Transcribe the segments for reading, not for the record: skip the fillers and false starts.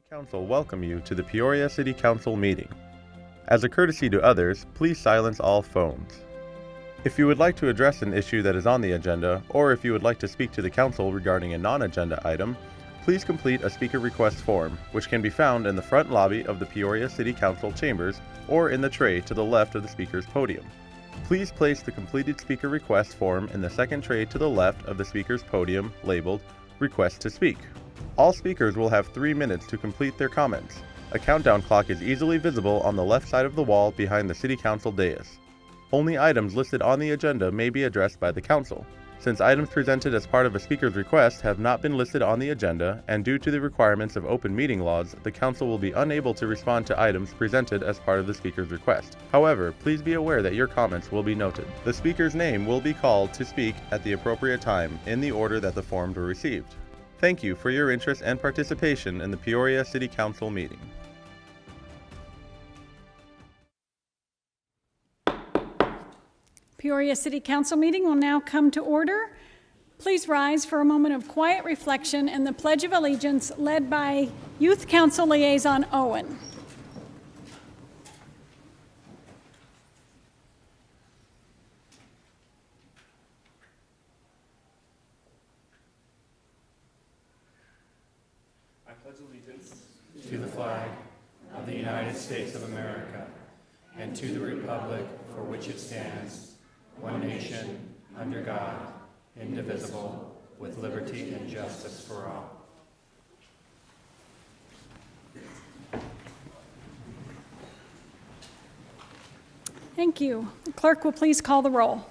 Council welcome you to the Peoria City Council meeting. As a courtesy to others, please silence all phones. If you would like to address an issue that is on the agenda, or if you would like to speak to the council regarding a non-agenda item, please complete a speaker request form, which can be found in the front lobby of the Peoria City Council chambers or in the tray to the left of the speaker's podium. Please place the completed speaker request form in the second tray to the left of the speaker's podium labeled Request to Speak. All speakers will have 3 minutes to complete their comments. A countdown clock is easily visible on the left side of the wall behind the City Council dais. Only items listed on the agenda may be addressed by the Council. Since items presented as part of a speaker's request have not been listed on the agenda, and due to the requirements of open meeting laws, the Council will be unable to respond to items presented as part of the speaker's request. However, please be aware that your comments will be noted. The speaker's name will be called to speak at the appropriate time, in the order that the forms were received. Thank you for your interest and participation in the Peoria City Council meeting. Peoria City Council meeting will now come to order. Please rise for a moment of quiet reflection and the Pledge of Allegiance led by Youth Council Liaison Owen. I pledge allegiance to the flag of the United States of America and to the republic for which it stands, one nation, under God, indivisible, with liberty and justice for all. Thank you. The clerk will please call the roll.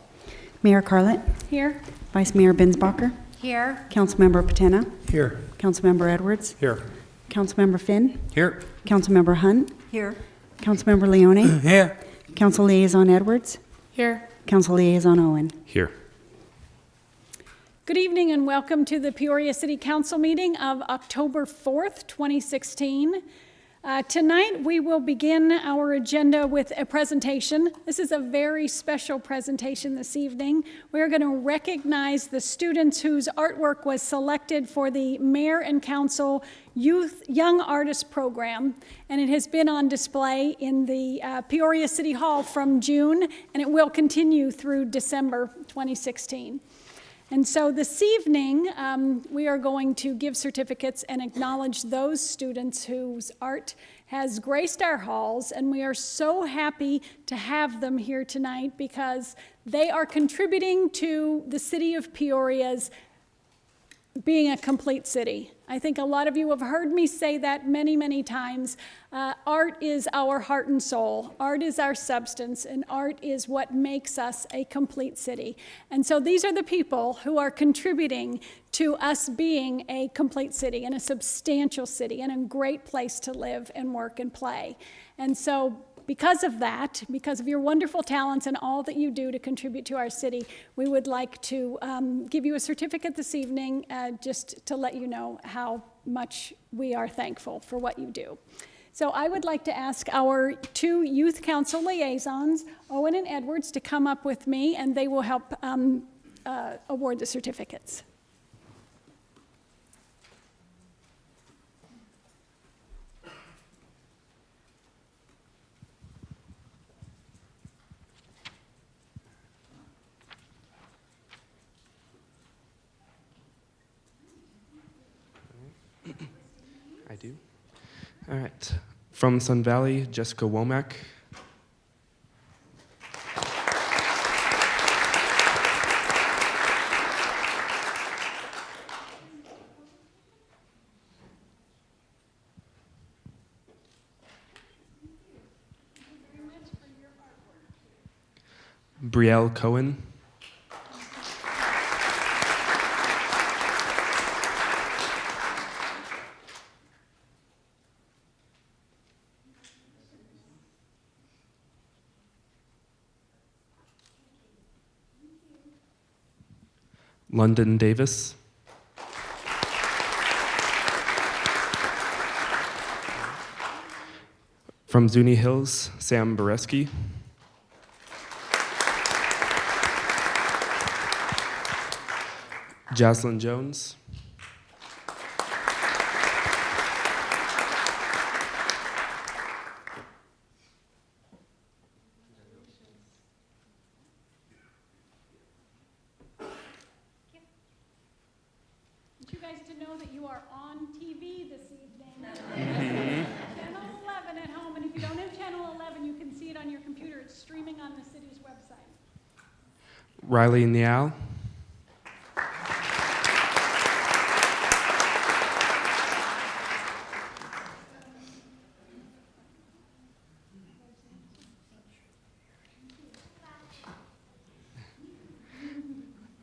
Mayor Carlett. Here. Vice Mayor Binsbacher. Here. Councilmember Patena. Here. Councilmember Edwards. Here. Councilmember Finn. Here. Councilmember Hunt. Here. Councilmember Leone. Here. Council Liaison Edwards. Here. Council Liaison Owen. Here. Good evening and welcome to the Peoria City Council meeting of October 4th, 2016. Tonight we will begin our agenda with a presentation. This is a very special presentation this evening. We're going to recognize the students whose artwork was selected for the Mayor and Council Youth Young Artist Program, and it has been on display in the Peoria City Hall from June, and it will continue through December 2016. And so this evening, we are going to give certificates and acknowledge those students whose art has graced our halls, and we are so happy to have them here tonight because they are contributing to the city of Peoria's being a complete city. I think a lot of you have heard me say that many, many times. Art is our heart and soul. Art is our substance, and art is what makes us a complete city. And so these are the people who are contributing to us being a complete city and a substantial city and a great place to live and work and play. And so because of that, because of your wonderful talents and all that you do to contribute to our city, we would like to give you a certificate this evening just to let you know how much we are thankful for what you do. So I would like to ask our two Youth Council liaisons, Owen and Edwards, to come up with me, and they will help award the certificates. I do. All right. From Sun Valley, Jessica Womack. Brielle Cohen. London Davis. From Zuni Hills, Sam Boreski. Jocelyn Jones. want you guys to know that you are on TV this evening. Channel 11 at home, and if you don't have Channel 11, you can see it on your computer. It's streaming on the city's website. Riley Nial.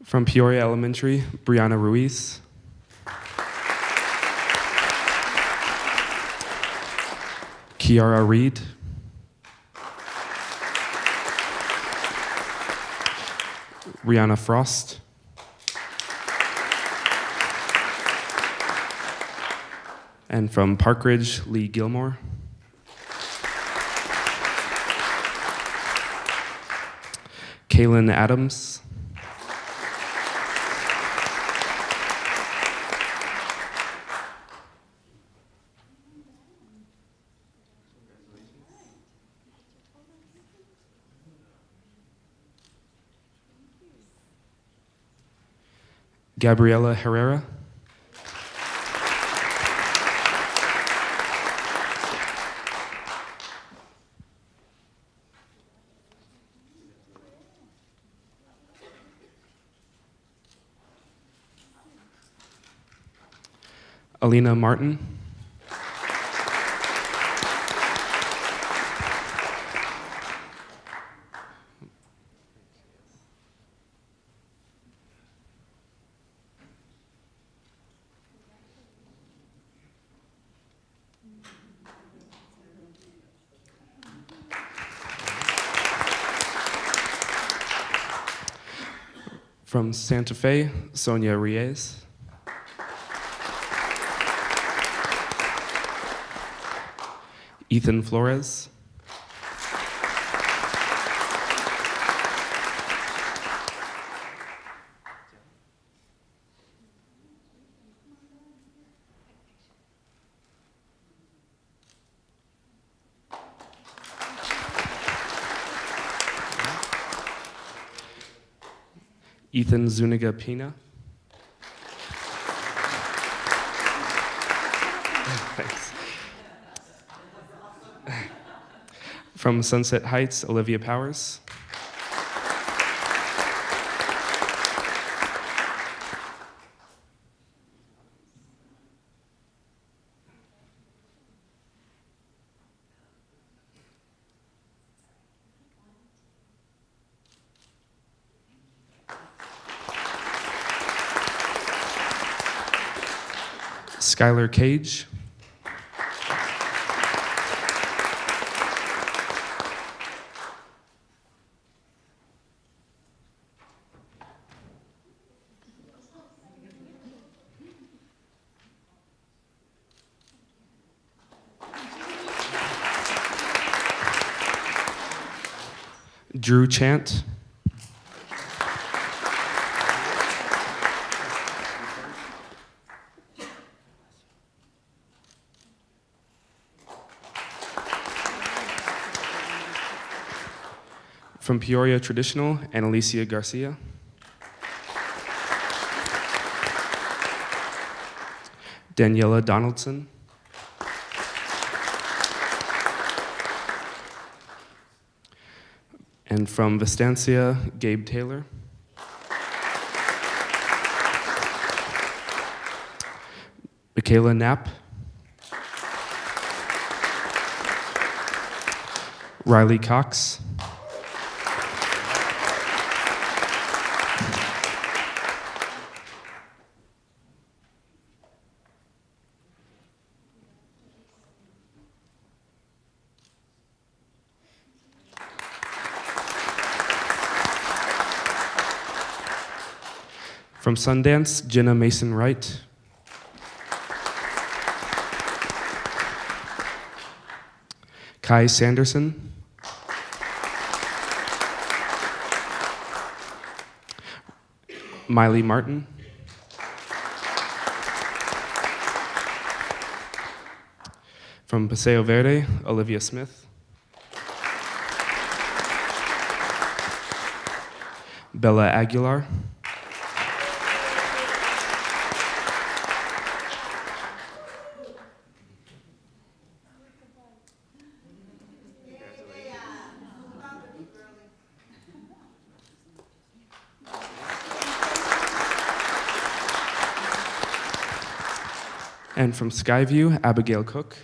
From Peoria Elementary, Brianna Ruiz. Kiara Reed. Rihanna Frost. And from Park Ridge, Lee Gilmore. Kaylin Adams. Gabriela Herrera. Alina Martin. From Santa Fe, Sonia Reyes. Ethan Flores. Ethan Zuniga Pina. Thanks. From Sunset Heights, Olivia Powers. Skylar Cage. Drew Chant. From Peoria Traditional, Annalicia Garcia. Daniela Donaldson. And from Vistancia, Gabe Taylor. Michaela Knapp. Riley Cox. From Sundance, Jenna Mason Wright. Kai Sanderson. Miley Martin. From Paseo Verde, Olivia Smith. Bella Aguilar. And from Skyview, Abigail Cook.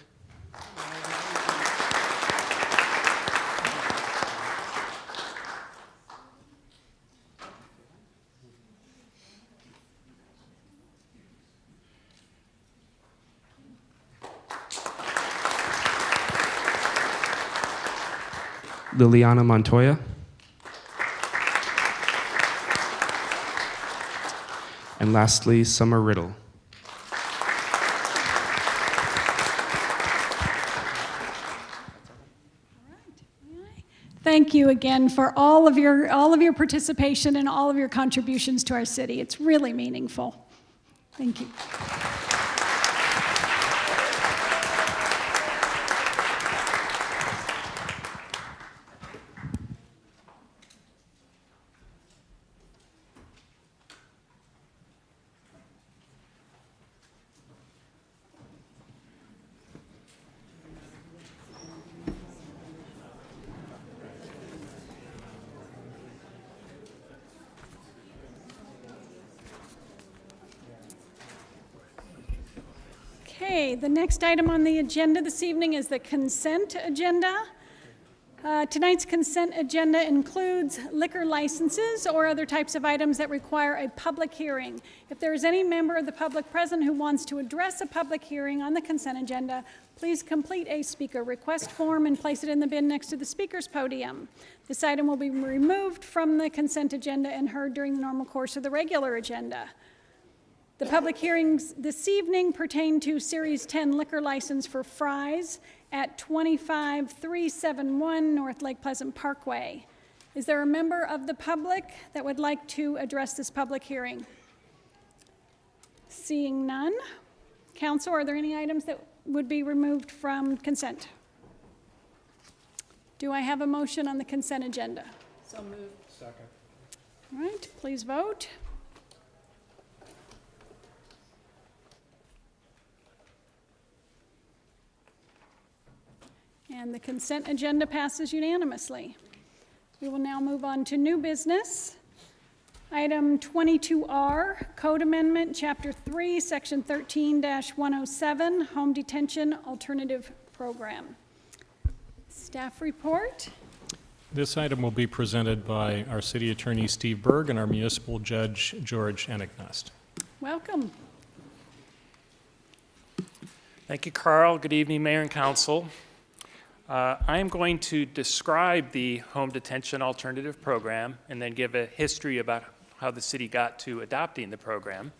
Liliana Montoya. And lastly, Summer Riddle. Thank you again for all of your participation and all of your contributions to our city. It's really meaningful. Thank you. Okay, the next item on the agenda this evening is the consent agenda. Tonight's consent agenda includes liquor licenses or other types of items that require a public hearing. If there is any member of the public present who wants to address a public hearing on the consent agenda, please complete a speaker request form and place it in the bin next to the speaker's podium. This item will be removed from the consent agenda and heard during the normal course of the regular agenda. The public hearings this evening pertain to Series 10 liquor license for Fry's at 25371 North Lake Pleasant Parkway. Is there a member of the public that would like to address this public hearing? Seeing none. Council, are there any items that would be removed from consent? Do I have a motion on the consent agenda? So moved. Second. All right, please vote. And the consent agenda passes unanimously. We will now move on to new business. Item 22R, Code Amendment, Chapter 3, Section 13-107, Home Detention Alternative Program. Staff report. This item will be presented by our City Attorney Steve Berg and our Municipal Judge George Enicknust. Welcome. Thank you, Carl. Good evening, Mayor and Council. I am going to describe the Home Detention Alternative Program and then give a history about how the city got to adopting the program.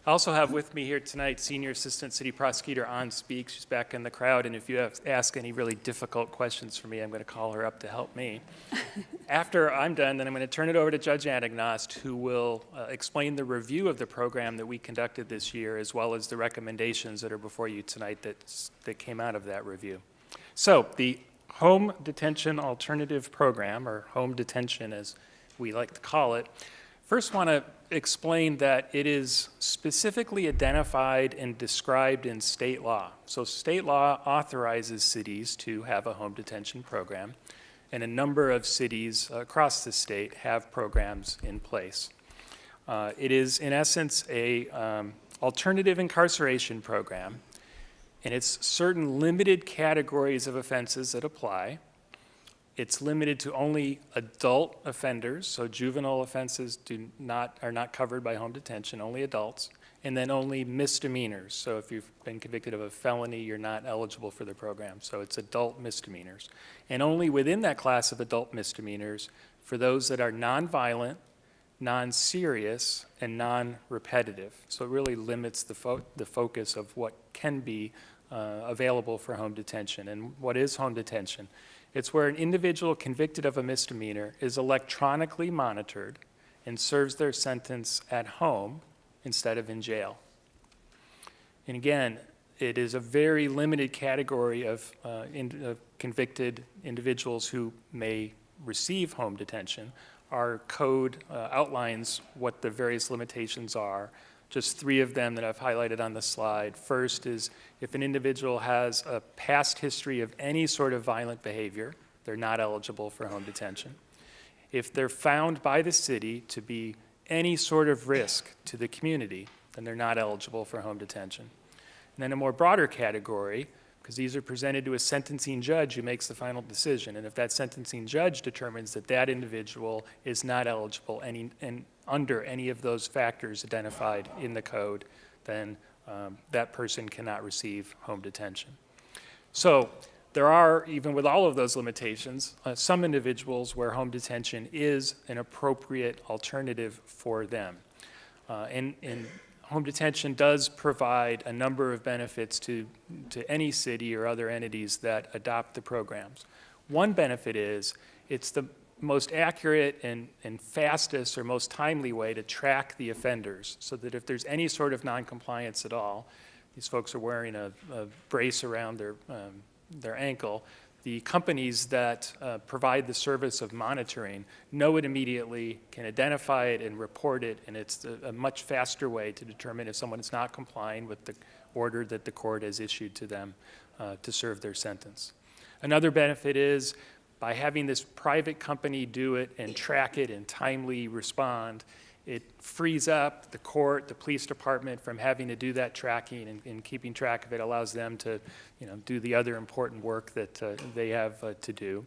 I also have with me here tonight Senior Assistant City Prosecutor Ann Speaks. She's back in the crowd, and if you ask any really difficult questions for me, I'm going to call her up to help me. After I'm done, then I'm going to turn it over to Judge Enicknust, who will explain the review of the program that we conducted this year, as well as the recommendations that are before you tonight that came out of that review. So the Home Detention Alternative Program, or Home Detention as we like to call it, first want to explain that it is specifically identified and described in state law. So state law authorizes cities to have a home detention program, and a number of cities across the state have programs in place. It is, in essence, a alternative incarceration program, and it's certain limited categories of offenses that apply. It's limited to only adult offenders, so juvenile offenses are not covered by home detention, only adults, and then only misdemeanors. So if you've been convicted of a felony, you're not eligible for the program. So it's adult misdemeanors. And only within that class of adult misdemeanors for those that are nonviolent, non-serious, and non-repetitive. So it really limits the focus of what can be available for home detention. And what is home detention? It's where an individual convicted of a misdemeanor is electronically monitored and serves their sentence at home instead of in jail. And again, it is a very limited category of convicted individuals who may receive home detention. Our code outlines what the various limitations are. Just 3 of them that I've highlighted on the slide. First is if an individual has a past history of any sort of violent behavior, they're not eligible for home detention. If they're found by the city to be any sort of risk to the community, then they're not eligible for home detention. And then a more broader category, because these are presented to a sentencing judge who makes the final decision. And if that sentencing judge determines that that individual is not eligible under any of those factors identified in the code, then that person cannot receive home detention. So there are, even with all of those limitations, some individuals where home detention is an appropriate alternative for them. And home detention does provide a number of benefits to any city or other entities that adopt the programs. One benefit is it's the most accurate and fastest or most timely way to track the offenders, so that if there's any sort of noncompliance at all, these folks are wearing a brace around their ankle, the companies that provide the service of monitoring know it immediately, can identify it and report it, and it's a much faster way to determine if someone is not complying with the order that the court has issued to them to serve their sentence. Another benefit is by having this private company do it and track it and timely respond, it frees up the court, the police department from having to do that tracking, and keeping track of it allows them to, do the other important work that they have to do.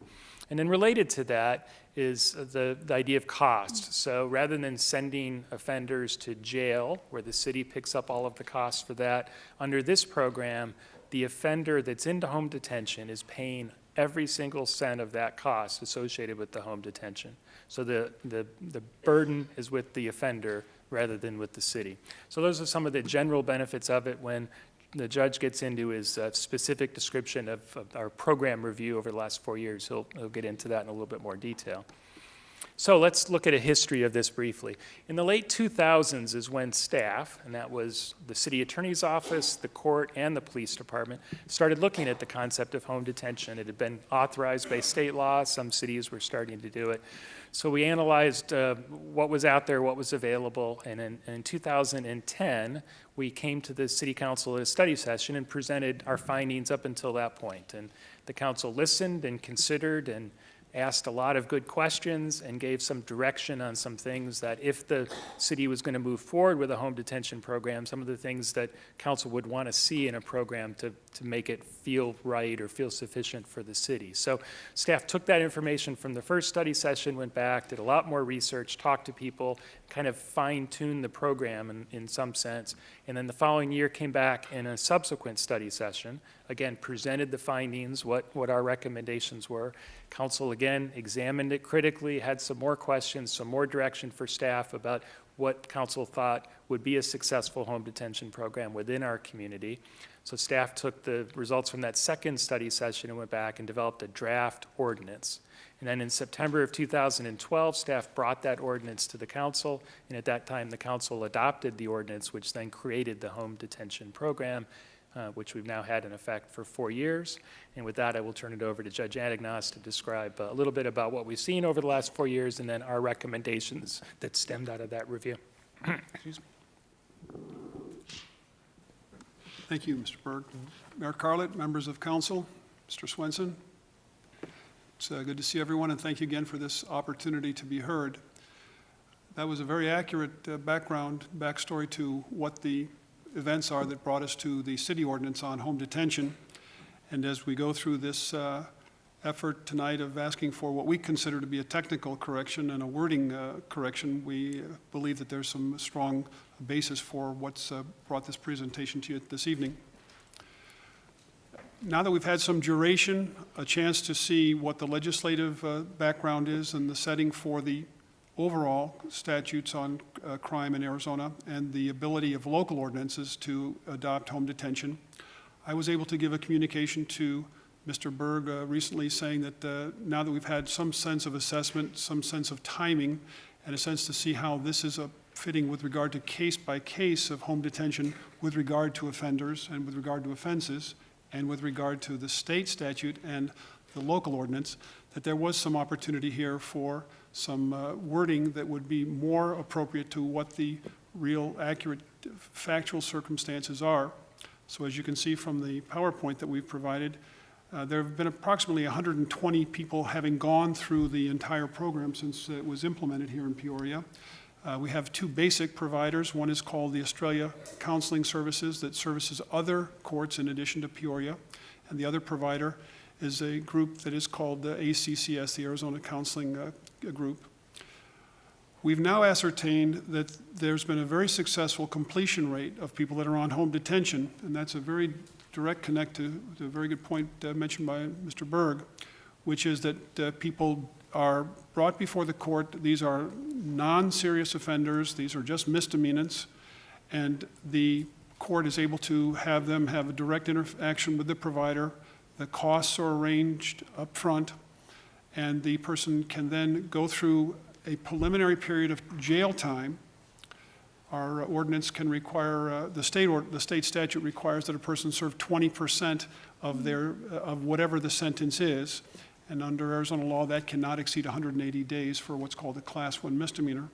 And then related to that is the idea of cost. So rather than sending offenders to jail, where the city picks up all of the costs for that, under this program, the offender that's into home detention is paying every single cent of that cost associated with the home detention. So the burden is with the offender rather than with the city. So those are some of the general benefits of it. When the judge gets into his specific description of our program review over the last 4 years, he'll get into that in a little bit more detail. So let's look at a history of this briefly. In the late 2000s is when staff, and that was the city attorney's office, the court, and the police department, started looking at the concept of home detention. It had been authorized by state law. Some cities were starting to do it. So we analyzed what was out there, what was available, and in 2010, we came to the city council at a study session and presented our findings up until that point. And the council listened and considered and asked a lot of good questions and gave some direction on some things that if the city was going to move forward with a home detention program, some of the things that council would want to see in a program to make it feel right or feel sufficient for the city. So staff took that information from the first study session, went back, did a lot more research, talked to people, kind of fine-tuned the program in some sense, and then the following year came back in a subsequent study session, again, presented the findings, what our recommendations were. Council again examined it critically, had some more questions, some more direction for staff about what council thought would be a successful home detention program within our community. So staff took the results from that second study session and went back and developed a draft ordinance. And then in September of 2012, staff brought that ordinance to the council, and at that time the council adopted the ordinance, which then created the home detention program, which we've now had in effect for 4 years. And with that, I will turn it over to Judge Anagnos to describe a little bit about what we've seen over the last 4 years and then our recommendations that stemmed out of that review. Excuse me. Thank you, Mr. Berg. Mayor Carlett, members of council, Mr. Swenson. It's good to see everyone, and thank you again for this opportunity to be heard. That was a very accurate backstory to what the events are that brought us to the city ordinance on home detention. And as we go through this effort tonight of asking for what we consider to be a technical correction and a wording correction, we believe that there's some strong basis for what's brought this presentation to you this evening. Now that we've had some duration, a chance to see what the legislative background is and the setting for the overall statutes on crime in Arizona and the ability of local ordinances to adopt home detention, I was able to give a communication to Mr. Berg recently saying that now that we've had some sense of assessment, some sense of timing, and a sense to see how this is fitting with regard to case by case of home detention with regard to offenders and with regard to offenses and with regard to the state statute and the local ordinance, that there was some opportunity here for some wording that would be more appropriate to what the real accurate factual circumstances are. So as you can see from the PowerPoint that we've provided, there have been approximately 120 people having gone through the entire program since it was implemented here in Peoria. We have two basic providers. One is called the Australia Counseling Services that services other courts in addition to Peoria. And the other provider is a group that is called the ACCS, the Arizona Counseling Group. We've now ascertained that there's been a very successful completion rate of people that are on home detention, and that's a very direct connect to a very good point mentioned by Mr. Berg, which is that people are brought before the court. These are non-serious offenders. These are just misdemeanors, and the court is able to have them have a direct interaction with the provider. The costs are arranged up front, and the person can then go through a preliminary period of jail time. Our ordinance can require, the state statute requires that a person serve 20% of whatever the sentence is. And under Arizona law, that cannot exceed 180 days for what's called a Class 1 misdemeanor.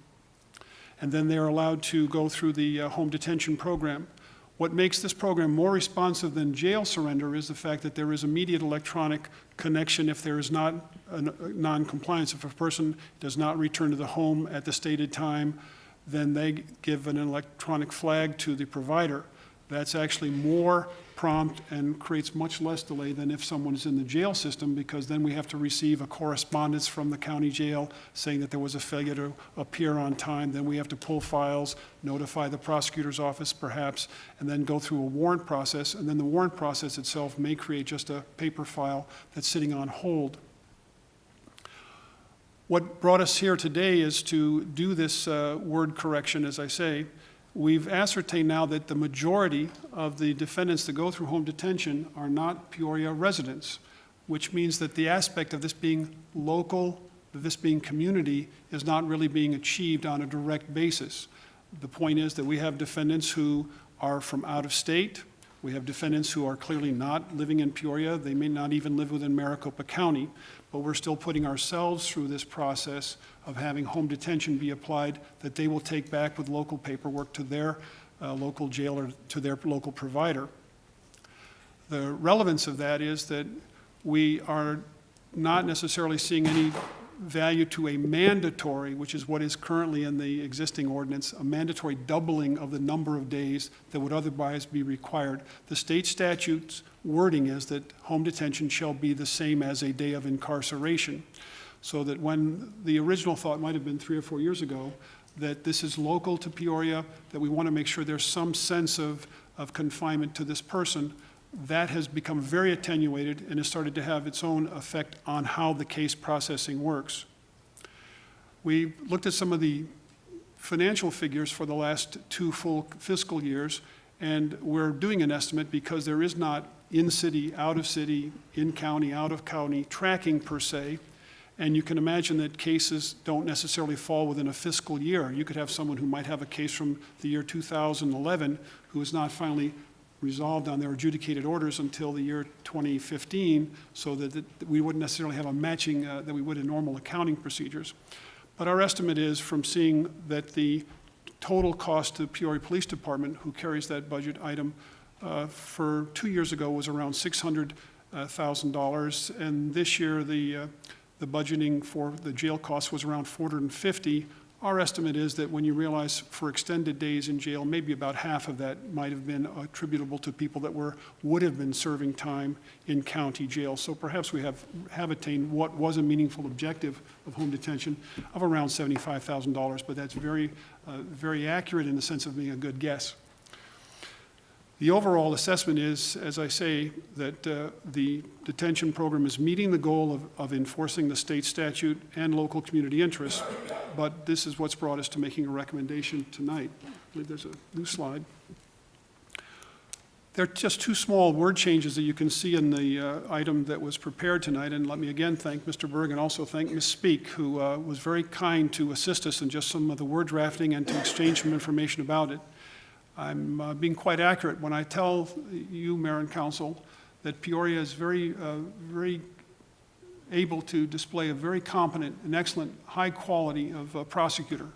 And then they're allowed to go through the home detention program. What makes this program more responsive than jail surrender is the fact that there is immediate electronic connection if there is not a non-compliance. If a person does not return to the home at the stated time, then they give an electronic flag to the provider. That's actually more prompt and creates much less delay than if someone is in the jail system, because then we have to receive a correspondence from the county jail saying that there was a failure to appear on time. Then we have to pull files, notify the prosecutor's office perhaps, and then go through a warrant process. And then the warrant process itself may create just a paper file that's sitting on hold. What brought us here today is to do this word correction, as I say. We've ascertained now that the majority of the defendants that go through home detention are not Peoria residents, which means that the aspect of this being local, this being community, is not really being achieved on a direct basis. The point is that we have defendants who are from out of state. We have defendants who are clearly not living in Peoria. They may not even live within Maricopa County, but we're still putting ourselves through this process of having home detention be applied that they will take back with local paperwork to their local jail or to their local provider. The relevance of that is that we are not necessarily seeing any value to a mandatory, which is what is currently in the existing ordinance, a mandatory doubling of the number of days that would otherwise be required. The state statute's wording is that home detention shall be the same as a day of incarceration. So that when the original thought might have been 3 or 4 years ago, that this is local to Peoria, that we want to make sure there's some sense of confinement to this person, that has become very attenuated and has started to have its own effect on how the case processing works. We looked at some of the financial figures for the last 2 full fiscal years, and we're doing an estimate because there is not in-city, out-of-city, in-county, out-of-county tracking per se. And you can imagine that cases don't necessarily fall within a fiscal year. You could have someone who might have a case from the year 2011 who is not finally resolved on their adjudicated orders until the year 2015, so that we wouldn't necessarily have a matching that we would in normal accounting procedures. But our estimate is from seeing that the total cost to Peoria Police Department, who carries that budget item, for 2 years ago was around $600,000, and this year the budgeting for the jail cost was around $450,000. Our estimate is that when you realize for extended days in jail, maybe about half of that might have been attributable to people that would have been serving time in county jail. So perhaps we have attained what was a meaningful objective of home detention of around $75,000, but that's very accurate in the sense of being a good guess. The overall assessment is, as I say, that the detention program is meeting the goal of enforcing the state statute and local community interests, but this is what's brought us to making a recommendation tonight. I believe there's a new slide. There are just 2 small word changes that you can see in the item that was prepared tonight, and let me again thank Mr. Berg and also thank Ms. Speak, who was very kind to assist us in just some of the word drafting and to exchange some information about it. I'm being quite accurate when I tell you, Mayor and Council, that Peoria is very able to display a very competent and excellent, high quality of prosecutor.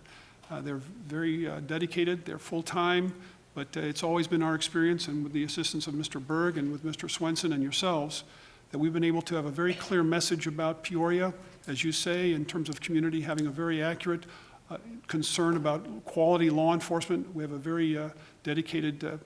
They're very dedicated, they're full-time, but it's always been our experience, and with the assistance of Mr. Berg and with Mr. Swenson and yourselves, that we've been able to have a very clear message about Peoria, as you say, in terms of community, having a very accurate concern about quality law enforcement. We have a very dedicated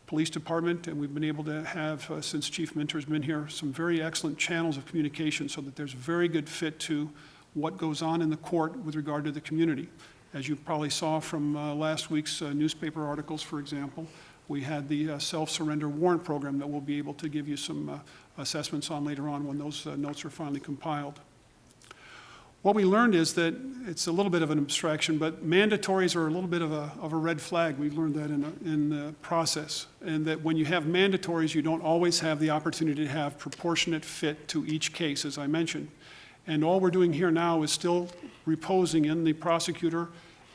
police department, and we've been able to have, since Chief Minter's been here, some very excellent channels of communication so that there's a very good fit to what goes on in the court with regard to the community. As you probably saw from last week's newspaper articles, for example, we had the self-surrender warrant program that we'll be able to give you some assessments on later on when those notes are finally compiled. What we learned is that it's a little bit of an abstraction, but mandatories are a little bit of a red flag. We've learned that in the process. And that when you have mandatories, you don't always have the opportunity to have proportionate fit to each case, as I mentioned. And all we're doing here now is still reposing in the prosecutor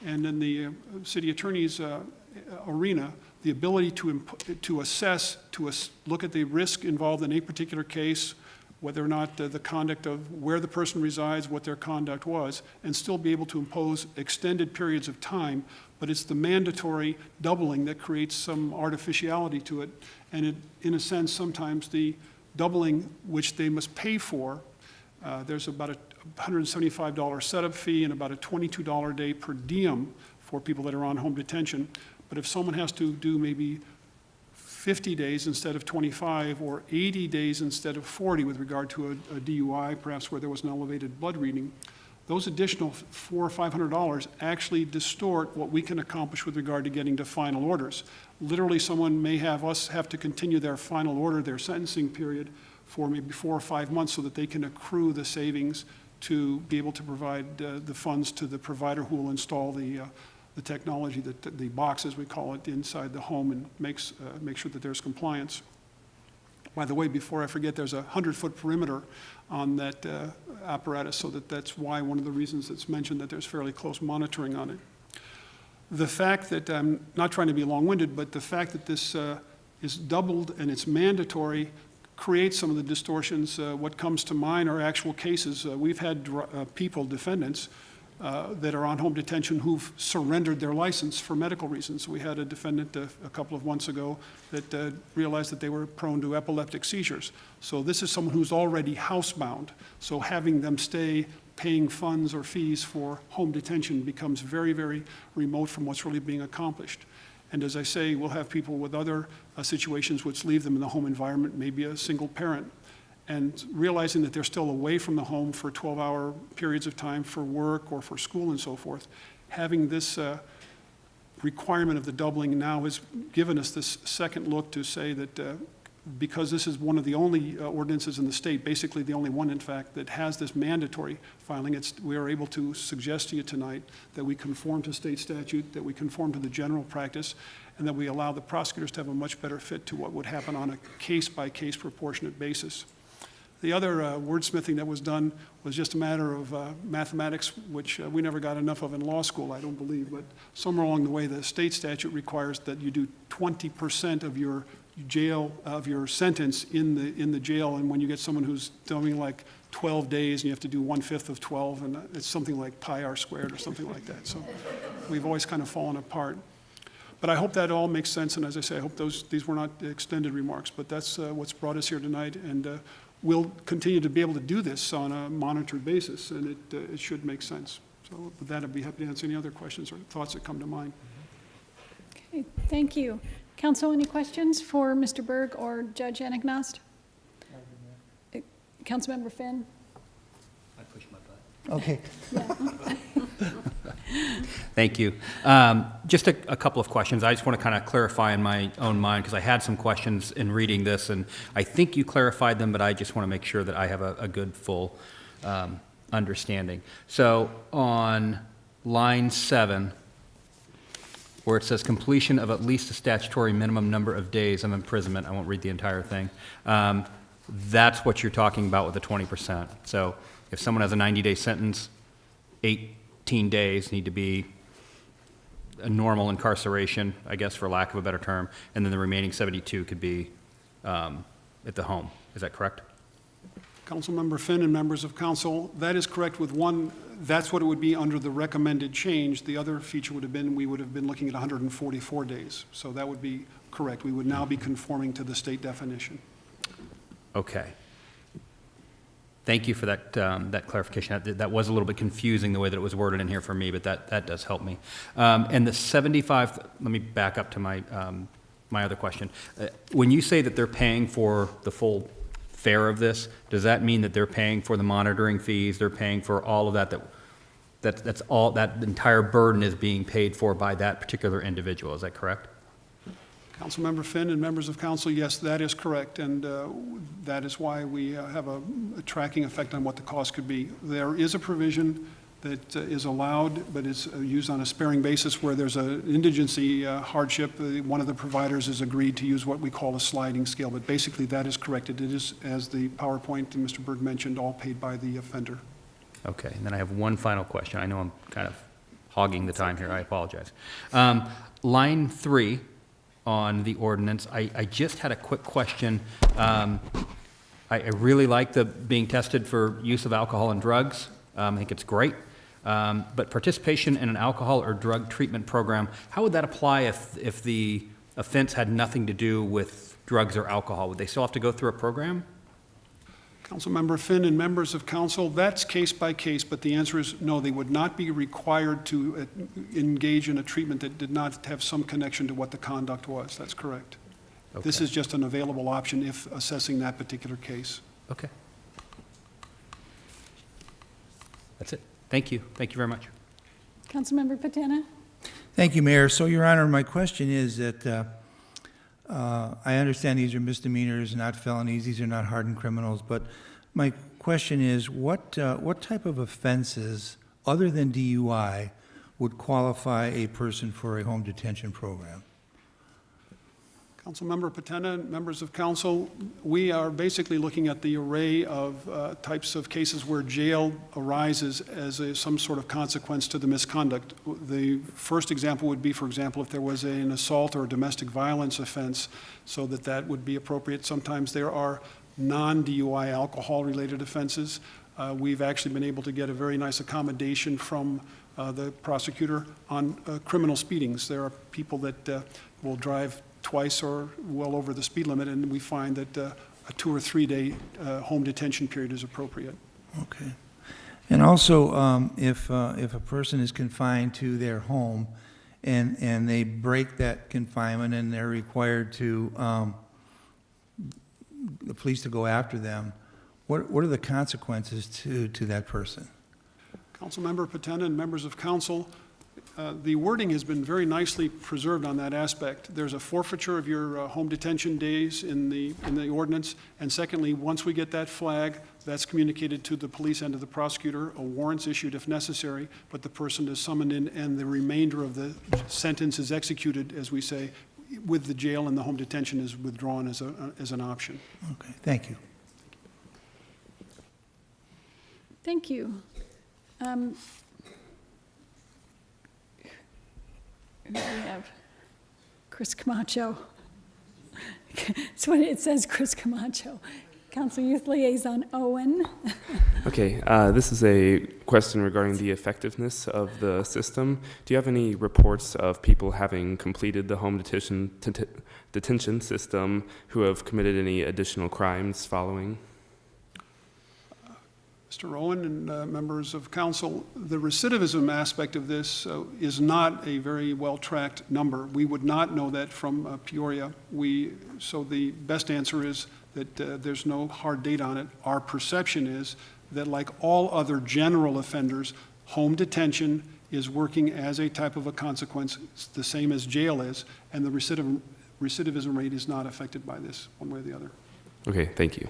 and in the city attorney's arena the ability to assess, look at the risk involved in a particular case, whether or not the conduct of where the person resides, what their conduct was, and still be able to impose extended periods of time. But it's the mandatory doubling that creates some artificiality to it. And in a sense, sometimes the doubling, which they must pay for, there's about a $175 setup fee and about a $22 a day per diem for people that are on home detention. But if someone has to do maybe 50 days instead of 25, or 80 days instead of 40 with regard to a DUI, perhaps where there was an elevated blood reading, those additional $400 or $500 actually distort what we can accomplish with regard to getting to final orders. Literally, someone may have us have to continue their final order, their sentencing period, for maybe 4 or 5 months so that they can accrue the savings to be able to provide the funds to the provider who will install the technology, the box, as we call it, inside the home and make sure that there's compliance. By the way, before I forget, there's a 100-foot perimeter on that apparatus, so that's why one of the reasons it's mentioned that there's fairly close monitoring on it. The fact that, I'm not trying to be long-winded, but the fact that this is doubled and it's mandatory creates some of the distortions. What comes to mind are actual cases. We've had people, defendants, that are on home detention who've surrendered their license for medical reasons. We had a defendant a couple of months ago that realized that they were prone to epileptic seizures. So this is someone who's already housebound. So having them stay paying funds or fees for home detention becomes very, very remote from what's really being accomplished. And as I say, we'll have people with other situations which leave them in the home environment, maybe a single parent, and realizing that they're still away from the home for 12-hour periods of time for work or for school and so forth. Having this requirement of the doubling now has given us this second look to say that because this is one of the only ordinances in the state, basically the only one, in fact, that has this mandatory filing, we are able to suggest to you tonight that we conform to state statute, that we conform to the general practice, and that we allow the prosecutors to have a much better fit to what would happen on a case-by-case proportionate basis. The other wordsmithing that was done was just a matter of mathematics, which we never got enough of in law school, I don't believe, but somewhere along the way, the state statute requires that you do 20% of your jail, of your sentence in the jail, and when you get someone who's doing like 12 days and you have to do 1/5 of 12, and it's something like pi r squared or something like that. So we've always kind of fallen apart. But I hope that all makes sense, and as I say, I hope these were not extended remarks, but that's what's brought us here tonight, and we'll continue to be able to do this on a monitored basis, and it should make sense. So with that, I'd be happy to answer any other questions or thoughts that come to mind. Okay, thank you. Council, any questions for Mr. Berg or Judge Anagnost? Councilmember Finn? I pushed my button. Okay. Yeah. Thank you. Just a couple of questions. I just want to kind of clarify in my own mind, because I had some questions in reading this, and I think you clarified them, but I just want to make sure that I have a good, full understanding. So on line 7, where it says completion of at least a statutory minimum number of days of imprisonment, I won't read the entire thing, that's what you're talking about with the 20%. So if someone has a 90-day sentence, 18 days need to be a normal incarceration, I guess, for lack of a better term, and then the remaining 72 could be at the home. Is that correct? Councilmember Finn and members of council, that is correct with one. That's what it would be under the recommended change. The other feature would have been, we would have been looking at 144 days. So that would be correct. We would now be conforming to the state definition. Okay. Thank you for that, that clarification. That was a little bit confusing the way that it was worded in here for me, but that does help me. And the 75, let me back up to my, my other question. When you say that they're paying for the full fare of this, does that mean that they're paying for the monitoring fees, they're paying for all of that, that's all, that entire burden is being paid for by that particular individual, is that correct? Councilmember Finn and members of council, yes, that is correct, and that is why we have a tracking effect on what the cost could be. There is a provision that is allowed, but it's used on a sparing basis where there's an indigency hardship. One of the providers has agreed to use what we call a sliding scale, but basically that is corrected. It is, as the PowerPoint that Mr. Berg mentioned, all paid by the offender. Okay, and then I have one final question. I know I'm kind of hogging the time here, I apologize. Line 3 on the ordinance, I just had a quick question. I really like the being tested for use of alcohol and drugs. I think it's great. But participation in an alcohol or drug treatment program, how would that apply if the offense had nothing to do with drugs or alcohol? Would they still have to go through a program? Councilmember Finn and members of council, that's case by case, but the answer is no, they would not be required to engage in a treatment that did not have some connection to what the conduct was. That's correct. Okay. This is just an available option if assessing that particular case. Okay. That's it. Thank you. Thank you very much. Councilmember Patena? Thank you, Mayor. So, Your Honor, my question is that I understand these are misdemeanors, not felonies. These are not hardened criminals. But my question is, what type of offenses, other than DUI, would qualify a person for a home detention program? Councilmember Patena and members of council, we are basically looking at the array of types of cases where jail arises as some sort of consequence to the misconduct. The first example would be, for example, if there was an assault or a domestic violence offense, so that would be appropriate. Sometimes there are non-DUI alcohol-related offenses. We've actually been able to get a very nice accommodation from the prosecutor on criminal speedings. There are people that will drive twice or well over the speed limit, and we find that a 2 or 3 day home detention period is appropriate. Okay. And also, if a person is confined to their home and they break that confinement and they're required to, the police to go after them, what are the consequences to that person? Councilmember Patena and members of council, the wording has been very nicely preserved on that aspect. There's a forfeiture of your home detention days in the ordinance. And secondly, once we get that flag, that's communicated to the police and to the prosecutor. A warrant's issued if necessary, but the person is summoned in and the remainder of the sentence is executed, as we say, with the jail, and the home detention is withdrawn as an option. Okay, thank you. Thank you. We have Chris Camacho. That's what it says, Chris Camacho. Council Youth Liaison Owen. Okay, this is a question regarding the effectiveness of the system. Do you have any reports of people having completed the home detention system who have committed any additional crimes following? Mr. Owen and members of council, the recidivism aspect of this is not a very well-tracked number. We would not know that from Peoria. So the best answer is that there's no hard data on it. Our perception is that, like all other general offenders, home detention is working as a type of a consequence. It's the same as jail is, and the recidivism rate is not affected by this one way or the other. Okay, thank you.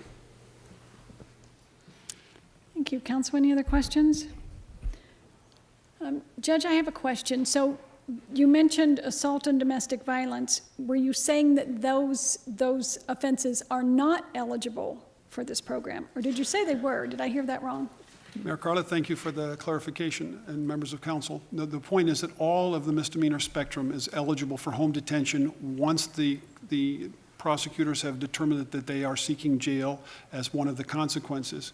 Thank you. Council, any other questions? Judge, I have a question. So you mentioned assault and domestic violence. Were you saying that those offenses are not eligible for this program? Or did you say they were? Did I hear that wrong? Mayor Carla, thank you for the clarification, and members of council. The point is that all of the misdemeanor spectrum is eligible for home detention once the prosecutors have determined that they are seeking jail as one of the consequences.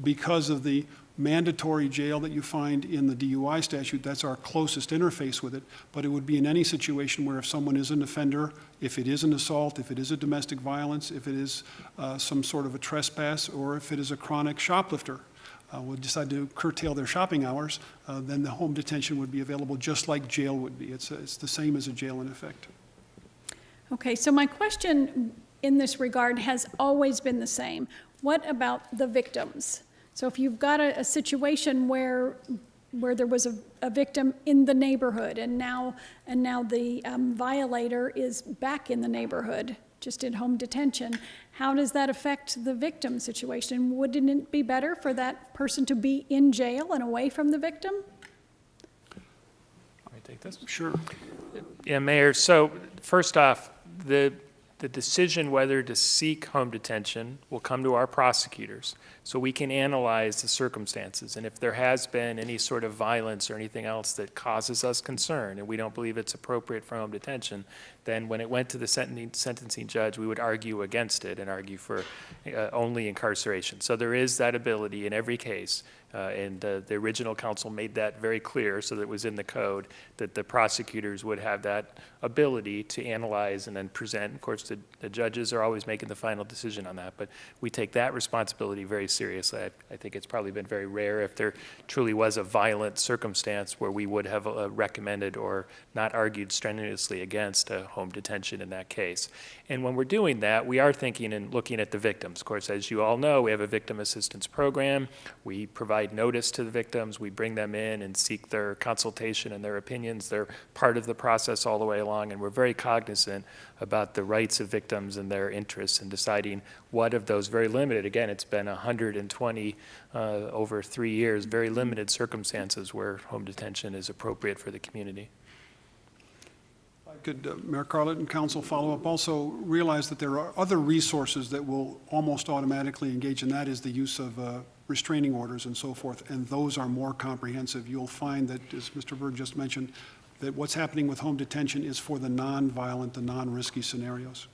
because of the mandatory jail that you find in the DUI statute, that's our closest interface with it, but it would be in any situation where if someone is an offender, if it is an assault, if it is a domestic violence, if it is some sort of a trespass, or if it is a chronic shoplifter, would decide to curtail their shopping hours, then the home detention would be available just like jail would be. It's the same as a jail in effect. Okay, so my question in this regard has always been the same. What about the victims? So if you've got a situation where there was a victim in the neighborhood and now the violator is back in the neighborhood, just in home detention, how does that affect the victim situation? Wouldn't it be better for that person to be in jail and away from the victim? Let me take this. Sure. Yeah, Mayor, so first off, the decision whether to seek home detention will come to our prosecutors, so we can analyze the circumstances. And if there has been any sort of violence or anything else that causes us concern, and we don't believe it's appropriate for home detention, then when it went to the sentencing judge, we would argue against it and argue for only incarceration. So there is that ability in every case. And the original council made that very clear, so that it was in the code, that the prosecutors would have that ability to analyze and then present. Of course, the judges are always making the final decision on that, but we take that responsibility very seriously. I think it's probably been very rare if there truly was a violent circumstance where we would have recommended or not argued strenuously against home detention in that case. And when we're doing that, we are thinking and looking at the victims. Of course, as you all know, we have a victim assistance program. We provide notice to the victims. We bring them in and seek their consultation and their opinions. They're part of the process all the way along, and we're very cognizant about the rights of victims and their interests in deciding what of those very limited, again, it's been 120 over 3 years, very limited circumstances where home detention is appropriate for the community. Could Mayor Carlett and council follow up? Also realize that there are other resources that will almost automatically engage, and that is the use of restraining orders and so forth, and those are more comprehensive. You'll find that, as Mr. Berg just mentioned, that what's happening with home detention is for the non-violent, the non-risky scenarios.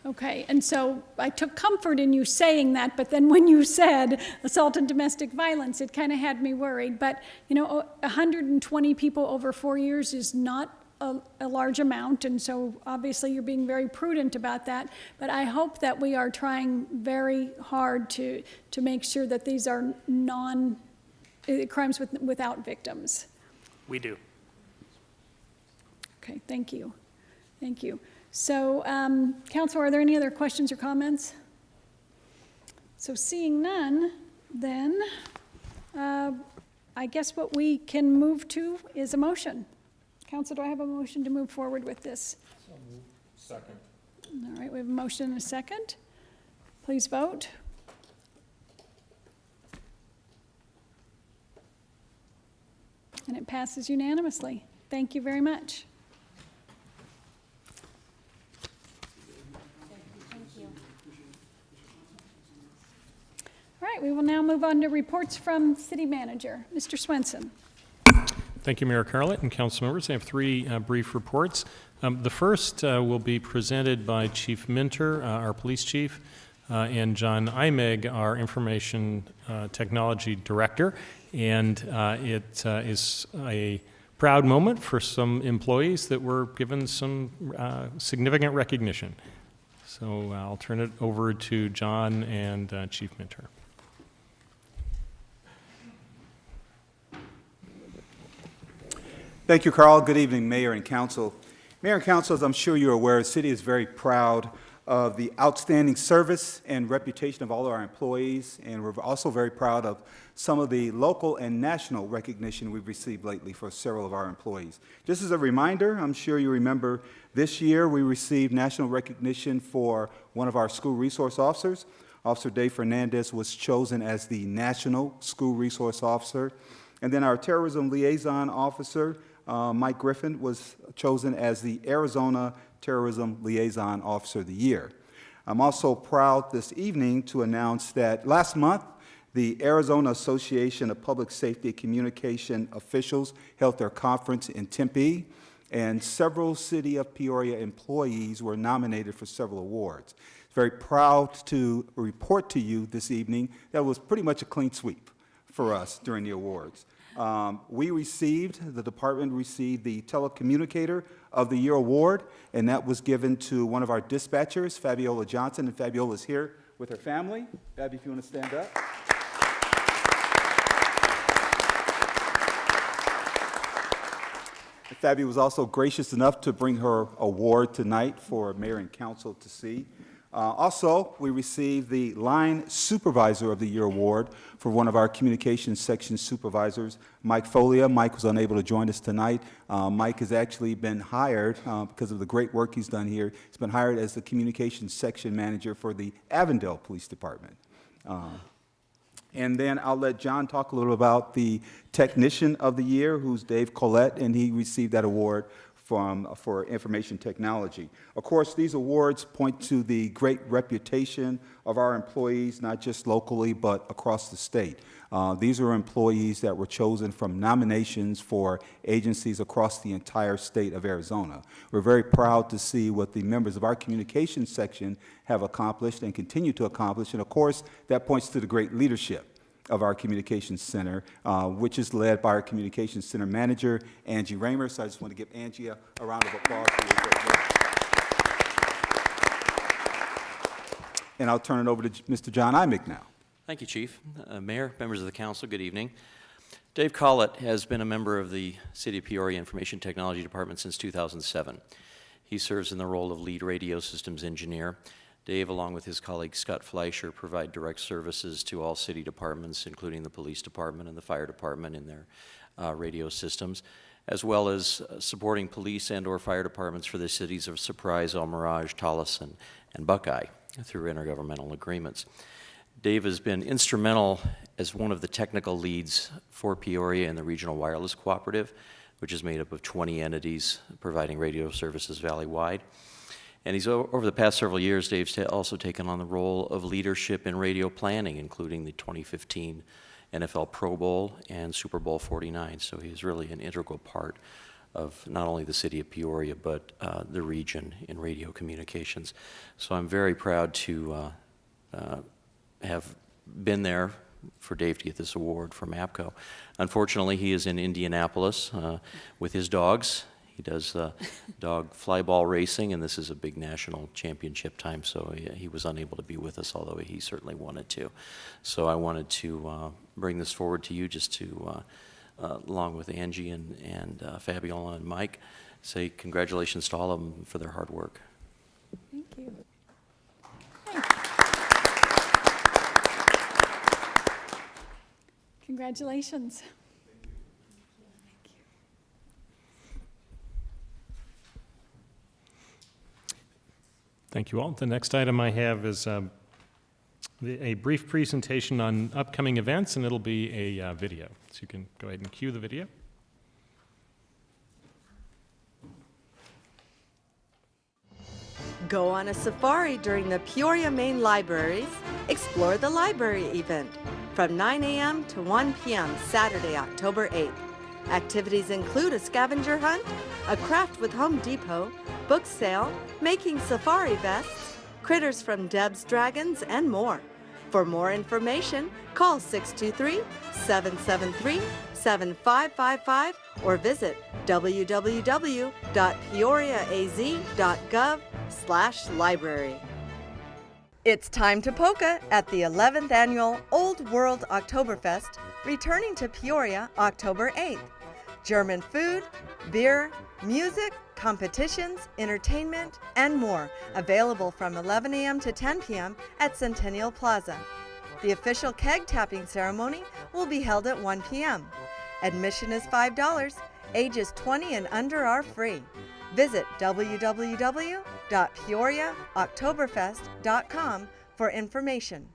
Okay, and so I took comfort in you saying that, but then when you said assault and domestic violence, it kind of had me worried. But, 120 people over 4 years is not a large amount, and so obviously you're being very prudent about that. But I hope that we are trying very hard to make sure that these are crimes without victims. We do. Okay, thank you. Thank you. So, Council, are there any other questions or comments? So seeing none, then I guess what we can move to is a motion. Council, do I have a motion to move forward with this? So moved. Second. All right, we have a motion and a second. Please vote. And it passes unanimously. Thank you very much. All right, we will now move on to reports from City Manager. Mr. Swenson. Thank you, Mayor Carlett and council members. I have three brief reports. The first will be presented by Chief Minter, our police chief, and John Imeg, our information technology director. And it is a proud moment for some employees that were given some significant recognition. So I'll turn it over to John and Chief Minter. Thank you, Carl. Good evening, Mayor and Council. Mayor and Council, as I'm sure you're aware, the city is very proud of the outstanding service and reputation of all of our employees, and we're also very proud of some of the local and national recognition we've received lately for several of our employees. Just as a reminder, I'm sure you remember this year we received national recognition for one of our school resource officers. Officer Dave Fernandez was chosen as the National School Resource Officer. And then our terrorism liaison officer, Mike Griffin, was chosen as the Arizona Terrorism Liaison Officer of the Year. I'm also proud this evening to announce that last month, the Arizona Association of Public Safety and Communication Officials held their conference in Tempe, and several City of Peoria employees were nominated for several awards. Very proud to report to you this evening that was pretty much a clean sweep for us during the awards. The department received the Telecommunicator of the Year award, and that was given to one of our dispatchers, Fabiola Johnson, and Fabiola's here with her family. Fabi, if you want to stand up. Fabi was also gracious enough to bring her award tonight for mayor and council to see. Also, we received the Line Supervisor of the Year award for one of our communications section supervisors, Mike Folia. Mike was unable to join us tonight. Mike has actually been hired, because of the great work he's done here, he's been hired as the communications section manager for the Avondale Police Department. And then I'll let John talk a little about the Technician of the Year, who's Dave Collette, and he received that award for information technology. Of course, these awards point to the great reputation of our employees, not just locally, but across the state. These are employees that were chosen from nominations for agencies across the entire state of Arizona. We're very proud to see what the members of our communications section have accomplished and continue to accomplish, and of course, that points to the great leadership of our Communications Center, which is led by our Communications Center Manager, Angie Raymer. So I just want to give Angie a round of applause for your great work. And I'll turn it over to Mr. John Imick now. Thank you, Chief. Mayor, members of the council, good evening. Dave Collett has been a member of the City of Peoria Information Technology Department since 2007. He serves in the role of lead radio systems engineer. Dave, along with his colleague Scott Fleischer, provide direct services to all city departments, including the police department and the fire department in their radio systems, as well as supporting police and/or fire departments for the cities of Surprise, El Mirage, Tolleson, and Buckeye through intergovernmental agreements. Dave has been instrumental as one of the technical leads for Peoria and the Regional Wireless Cooperative, which is made up of 20 entities providing radio services valley-wide. And he's, over the past several years, Dave's also taken on the role of leadership in radio planning, including the 2015 NFL Pro Bowl and Super Bowl 49. So he's really an integral part of not only the city of Peoria, but the region in radio communications. So I'm very proud to have been there for Dave to get this award from APCO. Unfortunately, he is in Indianapolis with his dogs. He does dog flyball racing, and this is a big national championship time, so he was unable to be with us, although he certainly wanted to. So I wanted to bring this forward to you just to, along with Angie and Fabiola and Mike, say congratulations to all of them for their hard work. Thank you. Congratulations. Thank you all. The next item I have is a brief presentation on upcoming events, and it'll be a video. So you can go ahead and cue the video. Go on a safari during the Peoria Main Libraries Explore the Library event from 9 a.m. to 1 p.m. Saturday, October 8th. Activities include a scavenger hunt, a craft with Home Depot, book sale, making safari vests, critters from Deb's Dragons, and more. For more information, call 623-773-7555 or visit www.peoriaaz.gov/library. It's time to polka at the 11th Annual Old World Oktoberfest, returning to Peoria October 8th. German food, beer, music, competitions, entertainment, and more, available from 11 a.m. to 10 p.m. at Centennial Plaza. The official keg tapping ceremony will be held at 1 p.m. Admission is $5. Ages 20 and under are free. Visit www.peoriaoktoberfest.com for information.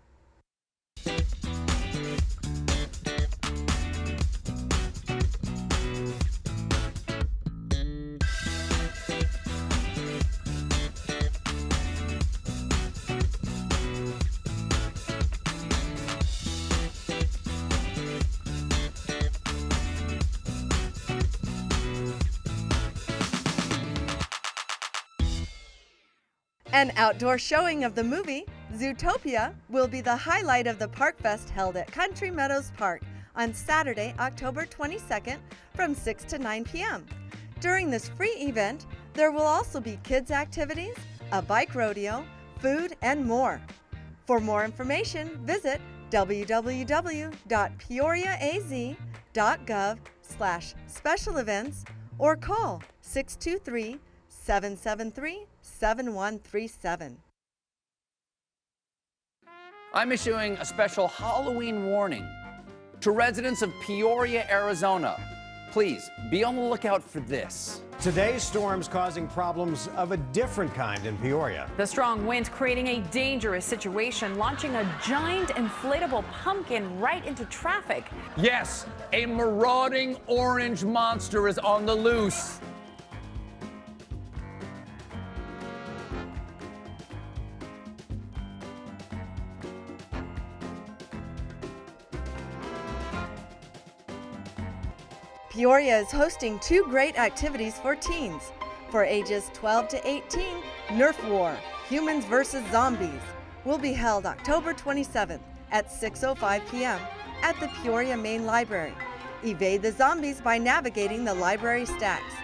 An outdoor showing of the movie, Zootopia, will be the highlight of the Park Fest held at Country Meadows Park on Saturday, October 22nd from 6 to 9 p.m. During this free event, there will also be kids' activities, a bike rodeo, food, and more. For more information, visit www.peoriaaz.gov/special events or call 623-773-7137. I'm issuing a special Halloween warning to residents of Peoria, Arizona. Please be on the lookout for this. Today's storm's causing problems of a different kind in Peoria. The strong winds creating a dangerous situation, launching a giant inflatable pumpkin right into traffic. Yes, a marauding orange monster is on the loose. Peoria is hosting 2 great activities for teens. For ages 12 to 18, Nerf War, Humans vs. Zombies, will be held October 27th at 6:05 p.m. at the Peoria Main Library. Evade the zombies by navigating the library stacks.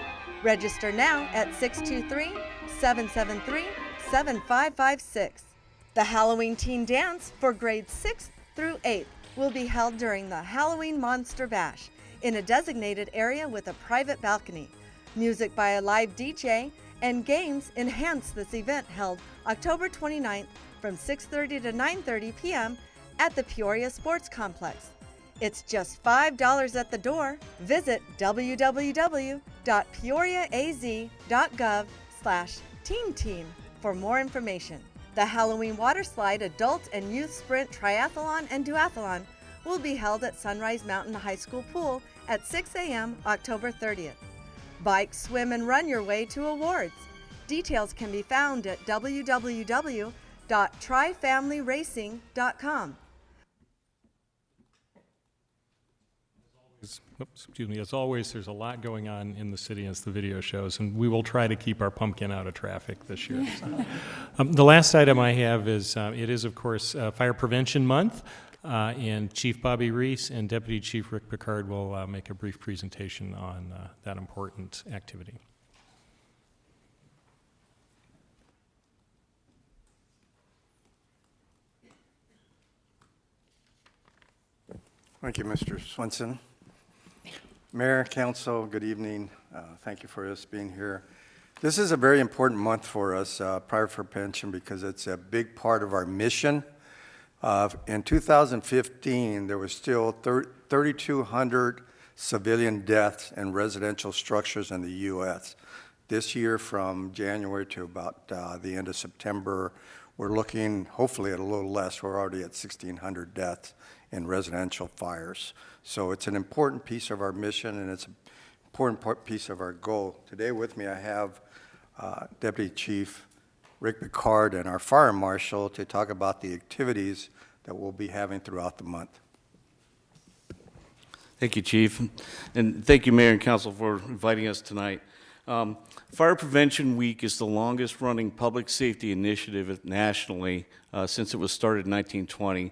Register now at 623-773-7556. The Halloween Teen Dance for grades 6th through 8th will be held during the Halloween Monster Bash in a designated area with a private balcony. Music by a live DJ and games enhance this event held October 29th from 6:30 to 9:30 p.m. at the Peoria Sports Complex. It's just $5 at the door. Visit www.peoriaaz.gov/teen for more information. The Halloween Water Slide Adult and Youth Sprint Triathlon and Duathlon will be held at Sunrise Mountain High School Pool at 6 a.m. October 30th. Bike, swim, and run your way to awards. Details can be found at www.trifamilyracing.com. Excuse me, as always, there's a lot going on in the city, as the video shows, and we will try to keep our pumpkin out of traffic this year. The last item I have is, it is, of course, Fire Prevention Month, and Chief Bobby Reese and Deputy Chief Rick Picard will make a brief presentation on that important activity. Thank you, Mr. Swenson. Mayor, Council, good evening. Thank you for us being here. This is a very important month for us, Fire Prevention, because it's a big part of our mission. In 2015, there was still 3,200 civilian deaths in residential structures in the U.S. This year, from January to about the end of September, we're looking hopefully at a little less. We're already at 1,600 deaths in residential fires. So it's an important piece of our mission, and it's an important piece of our goal. Today with me I have Deputy Chief Rick Picard and our Fire Marshal to talk about the activities that we'll be having throughout the month. Thank you, Chief. And thank you, Mayor and Council, for inviting us tonight. Fire Prevention Week is the longest-running public safety initiative nationally since it was started in 1920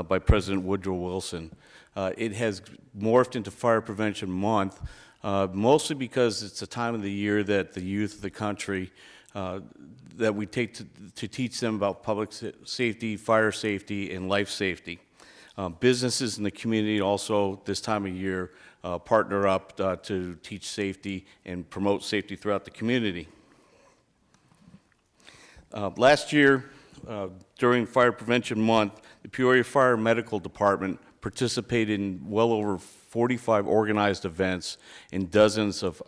by President Woodrow Wilson. It has morphed into Fire Prevention Month, mostly because it's a time of the year that the youth of the country, that we take to teach them about public safety, fire safety, and life safety. Businesses in the community also this time of year partner up to teach safety and promote safety throughout the community. Last year, during Fire Prevention Month, the Peoria Fire Medical Department participated in well over 45 organized events and dozens of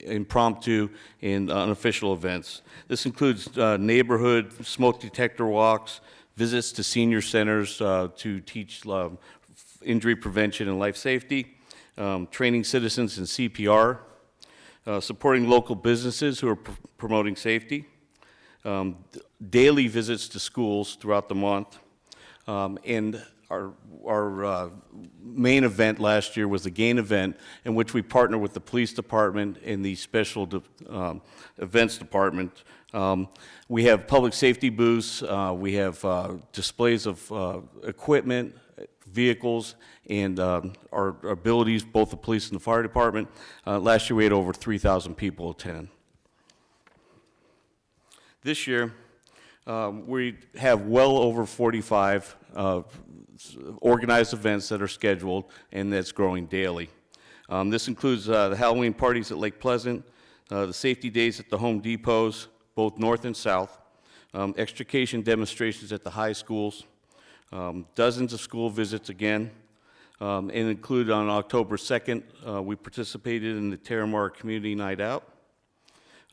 impromptu and unofficial events. This includes neighborhood smoke detector walks, visits to senior centers to teach injury prevention and life safety, training citizens in CPR, supporting local businesses who are promoting safety, daily visits to schools throughout the month, and our main event last year was the GAIN event, in which we partner with the police department and the special events department. We have public safety booths, we have displays of equipment, vehicles, and our abilities, both the police and the fire department. Last year we had over 3,000 people attend. This year, we have well over 45 organized events that are scheduled, and that's growing daily. This includes the Halloween parties at Lake Pleasant, the safety days at the Home Depots, both north and south, extrication demonstrations at the high schools, dozens of school visits again, and included on October 2nd, we participated in the Terramar Community Night Out.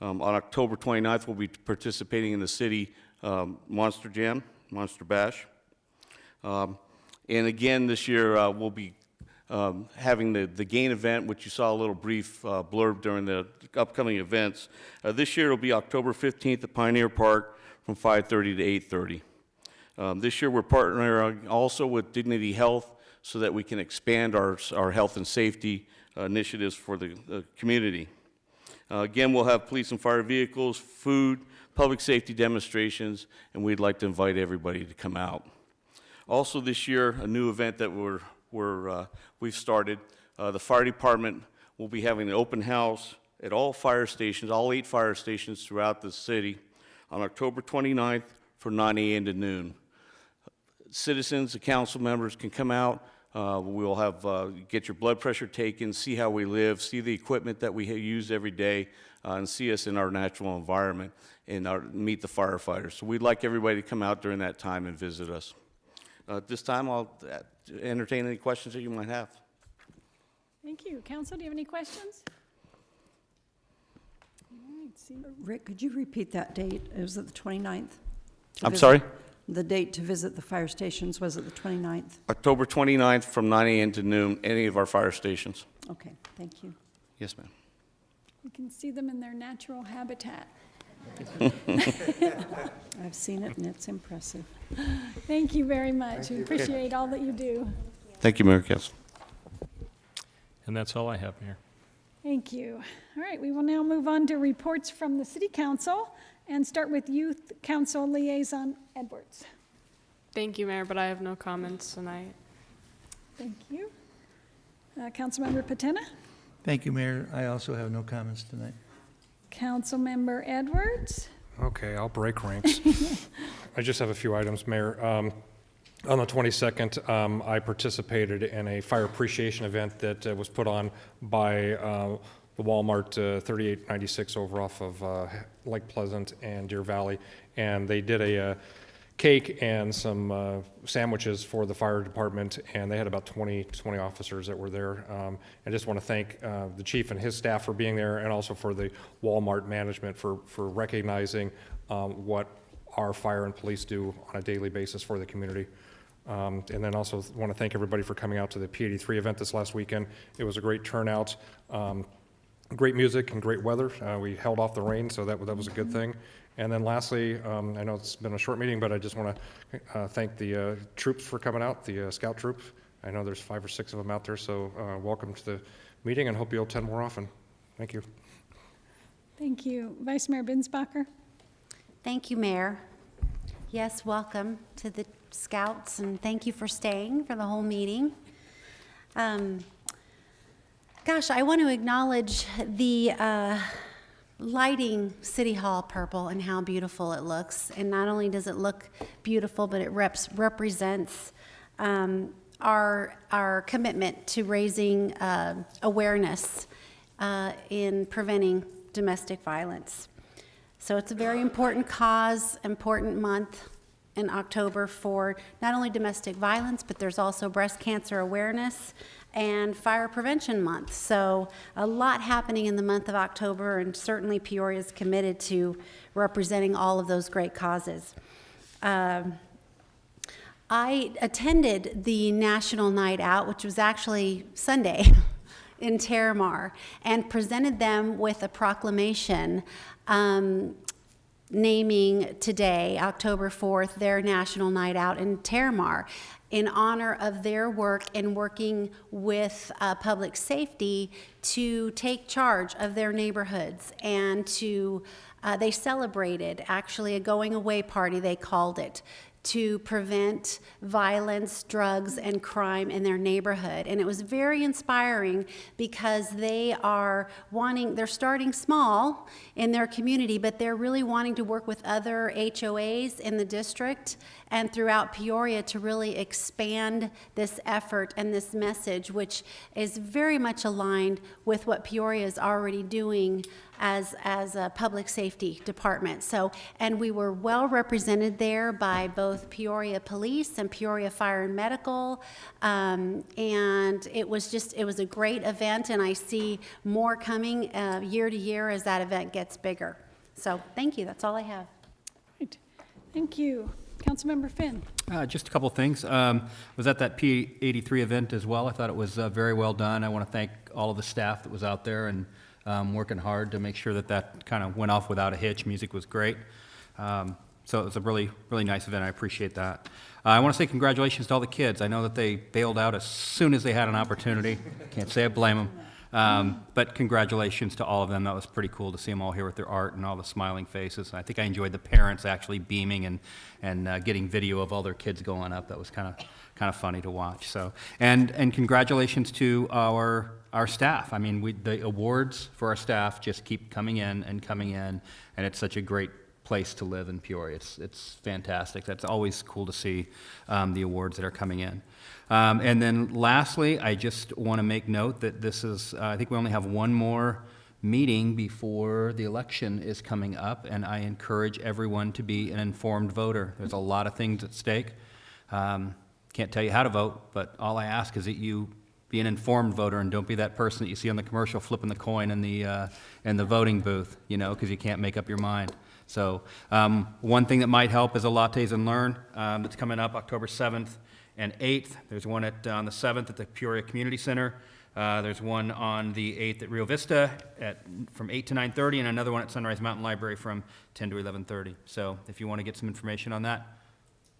On October 29th, we'll be participating in the city Monster Jam, Monster Bash. And again, this year, we'll be having the GAIN event, which you saw a little brief blurb during the upcoming events. This year, it'll be October 15th at Pioneer Park from 5:30 to 8:30. This year, we're partnering also with Dignity Health so that we can expand our health and safety initiatives for the community. Again, we'll have police and fire vehicles, food, public safety demonstrations, and we'd like to invite everybody to come out. Also this year, a new event that we've started, the fire department will be having an open house at all fire stations, all 8 fire stations throughout the city on October 29th from 9 a.m. to noon. Citizens, the council members can come out. We'll have, get your blood pressure taken, see how we live, see the equipment that we use every day, and see us in our natural environment and meet the firefighters. So we'd like everybody to come out during that time and visit us. At this time, I'll entertain any questions that you might have. Thank you. Council, do you have any questions? All right, see. Rick, could you repeat that date? It was at the 29th? I'm sorry? The date to visit the fire stations was at the 29th? October 29th from 9 a.m. to noon, any of our fire stations. Okay, thank you. Yes, ma'am. You can see them in their natural habitat. I've seen it, and it's impressive. Thank you very much. We appreciate all that you do. Thank you, Mayor Council. And that's all I have, Mayor. Thank you. All right, we will now move on to reports from the City Council and start with Youth Council Liaison Edwards. Thank you, Mayor, but I have no comments tonight. Thank you. Councilmember Patena? Thank you, Mayor. I also have no comments tonight. Councilmember Edwards? Okay, I'll break ranks. I just have a few items, Mayor. On the 22nd, I participated in a fire appreciation event that was put on by the Walmart 3896 over off of Lake Pleasant and Deer Valley, and they did a cake and some sandwiches for the fire department, and they had about 20 officers that were there. I just want to thank the chief and his staff for being there, and also for the Walmart management for recognizing what our fire and police do on a daily basis for the community. And then also want to thank everybody for coming out to the P83 event this last weekend. It was a great turnout. Great music and great weather. We held off the rain, so that was a good thing. And then lastly, I know it's been a short meeting, but I just want to thank the troops for coming out, the scout troops. I know there's 5 or 6 of them out there, so welcome to the meeting, and hope you'll attend more often. Thank you. Thank you. Vice Mayor Binsbacher? Thank you, Mayor. Yes, welcome to the Scouts, and thank you for staying for the whole meeting. Gosh, I want to acknowledge the lighting City Hall purple and how beautiful it looks. And not only does it look beautiful, but it represents our commitment to raising awareness in preventing domestic violence. So it's a very important cause, important month in October for not only domestic violence, but there's also breast cancer awareness and fire prevention month. So a lot happening in the month of October, and certainly Peoria is committed to representing all of those great causes. I attended the National Night Out, which was actually Sunday in Terramar, and presented them with a proclamation naming today, October 4th, their National Night Out in Terramar in honor of their work in working with public safety to take charge of their neighborhoods and to, they celebrated actually a going away party, they called it, to prevent violence, drugs, and crime in their neighborhood. And it was very inspiring because they're starting small in their community, but they're really wanting to work with other HOAs in the district and throughout Peoria to really expand this effort and this message, which is very much aligned with what Peoria is already doing as a public safety department. So, and we were well represented there by both Peoria Police and Peoria Fire and Medical, and it was a great event, and I see more coming year to year as that event gets bigger. So, thank you. That's all I have. Great. Thank you. Councilmember Finn. Just a couple of things. Was at that P83 event as well. I thought it was very well done. I want to thank all of the staff that was out there and working hard to make sure that kind of went off without a hitch. Music was great. So it was a really, really nice event. I appreciate that. I want to say congratulations to all the kids. I know that they bailed out as soon as they had an opportunity. Can't say I blame them. But congratulations to all of them. That was pretty cool to see them all here with their art and all the smiling faces. I think I enjoyed the parents actually beaming and getting video of all their kids going up. That was kind of funny to watch. So, and congratulations to our staff. I mean, the awards for our staff just keep coming in, and it's such a great place to live in Peoria. It's fantastic. That's always cool to see the awards that are coming in. And then lastly, I just want to make note that this is, I think we only have one more meeting before the election is coming up, and I encourage everyone to be an informed voter. There's a lot of things at stake. Can't tell you how to vote, but all I ask is that you be an informed voter and don't be that person that you see on the commercial flipping the coin in the voting booth, because you can't make up your mind. So one thing that might help is a Lattes and Learn that's coming up October 7th and 8th. There's one on the 7th at the Peoria Community Center. There's one on the 8th at Rio Vista from 8 to 9:30, and another one at Sunrise Mountain Library from 10 to 11:30. So if you want to get some information on that,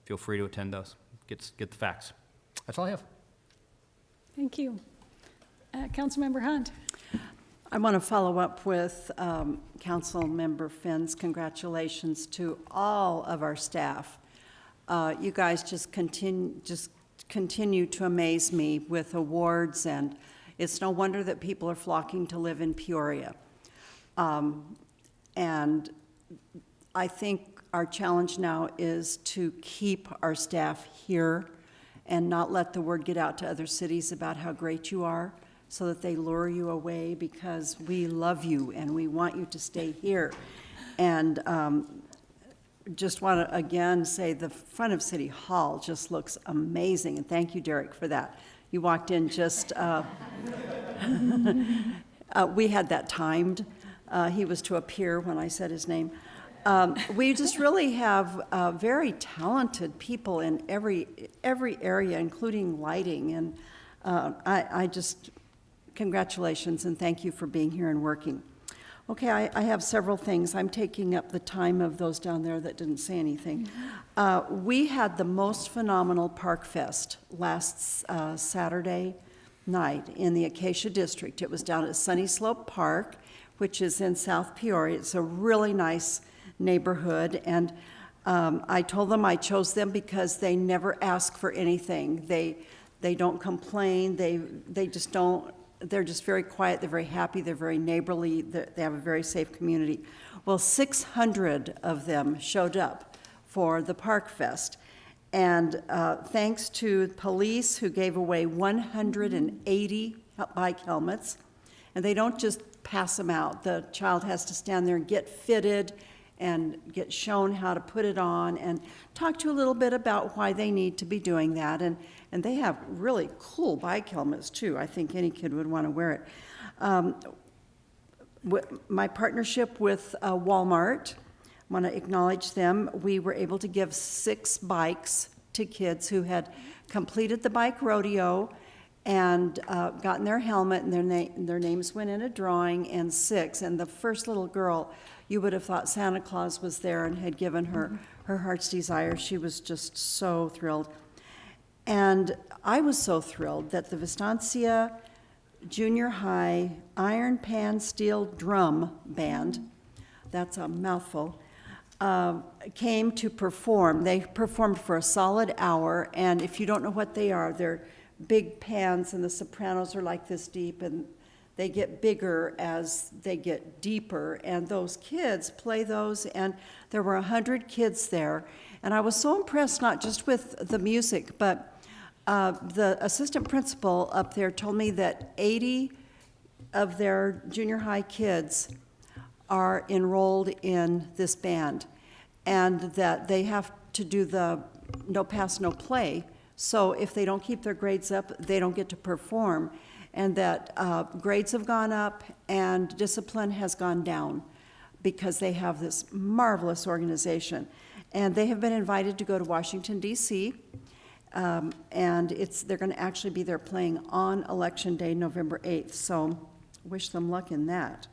feel free to attend those. Get the facts. That's all I have. Thank you. Councilmember Hunt. I want to follow up with Councilmember Finn's congratulations to all of our staff. You guys just continue to amaze me with awards, and it's no wonder that people are flocking to live in Peoria. And I think our challenge now is to keep our staff here and not let the word get out to other cities about how great you are, so that they lure you away, because we love you and we want you to stay here. And just want to again say the front of City Hall just looks amazing, and thank you, Derek, for that. You walked in just, we had that timed. He was to appear when I said his name. We just really have very talented people in every area, including lighting, and I just, congratulations and thank you for being here and working. Okay, I have several things. I'm taking up the time of those down there that didn't say anything. We had the most phenomenal Park Fest last Saturday night in the Acacia District. It was down at Sunny Slope Park, which is in South Peoria. It's a really nice neighborhood, and I told them I chose them because they never ask for anything. They don't complain. They just don't. They're just very quiet. They're very happy. They're very neighborly. They have a very safe community. Well, 600 of them showed up for the Park Fest, and thanks to police who gave away 180 bike helmets, and they don't just pass them out. The child has to stand there and get fitted and get shown how to put it on, and talk to you a little bit about why they need to be doing that. And they have really cool bike helmets too. I think any kid would want to wear it. My partnership with Walmart, I want to acknowledge them. We were able to give 6 bikes to kids who had completed the bike rodeo and gotten their helmet, and their names went in a drawing, and 6. And the first little girl, You would have thought Santa Claus was there and had given her her heart's desire. She was just so thrilled. And I was so thrilled that the Vistancia Junior High Iron Pan Steel Drum Band, that's a mouthful, came to perform. They performed for a solid hour, and if you don't know what they are, they're big pans, and the sopranos are like this deep, and they get bigger as they get deeper, and those kids play those, and there were 100 kids there. And I was so impressed, not just with the music, but the assistant principal up there told me that 80 of their junior high kids are enrolled in this band, and that they have to do the no pass, no play. So if they don't keep their grades up, they don't get to perform. And that grades have gone up and discipline has gone down because they have this marvelous organization. And they have been invited to go to Washington, D.C., and they're going to actually be there playing on Election Day, November 8th. So wish them luck in that.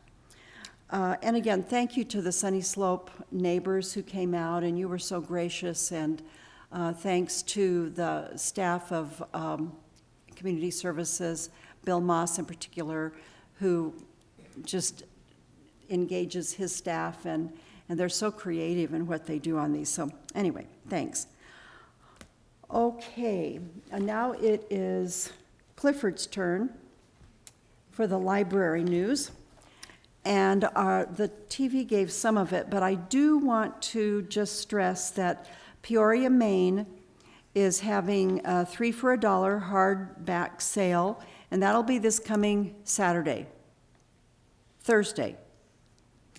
And again, thank you to the Sunny Slope neighbors who came out, and you were so gracious. And thanks to the staff of Community Services, Bill Moss in particular, who just engages his staff, and they're so creative in what they do on these. So anyway, thanks. Okay, and now it is Clifford's turn for the library news. And the TV gave some of it, but I do want to just stress that Peoria, Maine is having a 3 for $1 hardback sale, and that'll be this coming Thursday,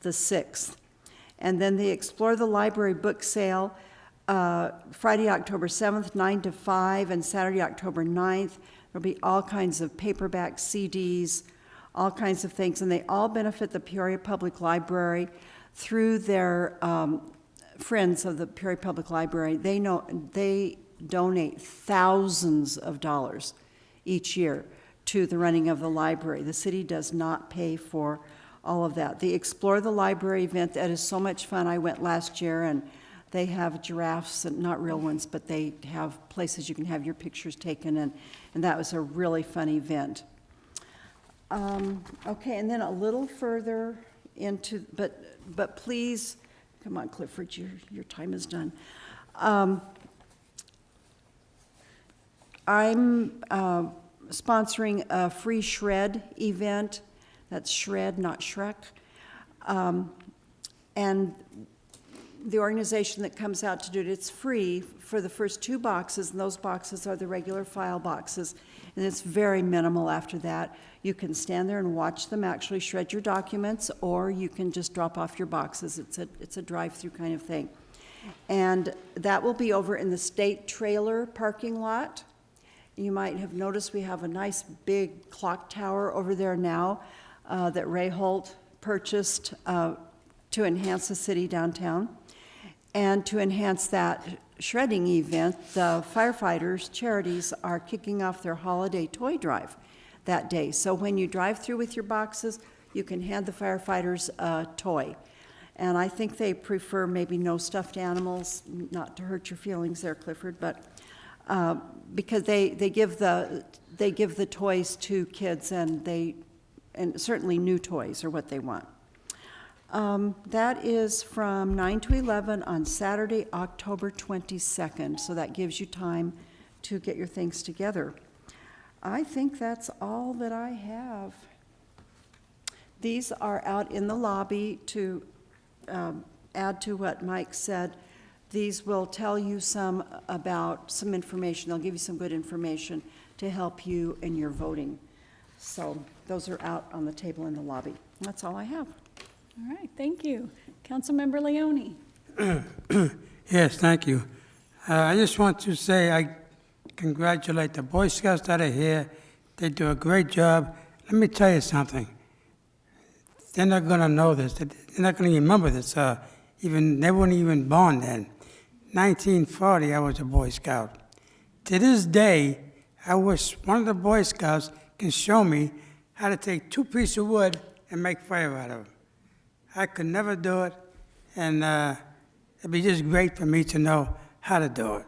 the 6th. And then the Explore the Library book sale, Friday, October 7th, 9 to 5, and Saturday, October 9th. There'll be all kinds of paperback CDs, all kinds of things, and they all benefit the Peoria Public Library through their friends of the Peoria Public Library. They donate thousands of dollars each year to the running of the library. The city does not pay for all of that. The Explore the Library event, that is so much fun. I went last year, and they have giraffes, and not real ones, but they have places you can have your pictures taken, and that was a really fun event. Okay, and then a little further into, but please, come on, Clifford, your time is done. I'm sponsoring a free shred event. That's shred, not Shrek. And the organization that comes out to do it, it's free for the first 2 boxes, and those boxes are the regular file boxes, and it's very minimal after that. You can stand there and watch them actually shred your documents, or you can just drop off your boxes. It's a drive-through kind of thing. And that will be over in the state trailer parking lot. You might have noticed we have a nice big clock tower over there now that Ray Holt purchased to enhance the city downtown. And to enhance that shredding event, the firefighters' charities are kicking off their holiday toy drive that day. So when you drive through with your boxes, you can hand the firefighters a toy. And I think they prefer maybe no stuffed animals, not to hurt your feelings there, Clifford, but because they give the toys to kids, and certainly new toys are what they want. That is from 9 to 11 on Saturday, October 22nd, so that gives you time to get your things together. I think that's all that I have. These are out in the lobby to add to what Mike said. These will tell you some information. They'll give you some good information to help you in your voting. So those are out on the table in the lobby. That's all I have. All right, thank you. Councilmember Leone. Yes, thank you. I just want to say I congratulate the Boy Scouts that are here. They do a great job. Let me tell you something. They're not going to know this. They're not going to remember this. They weren't even born then. 1940, I was a Boy Scout. To this day, I wish one of the Boy Scouts can show me how to take 2 pieces of wood and make fire out of them. I could never do it, and it'd be just great for me to know how to do it.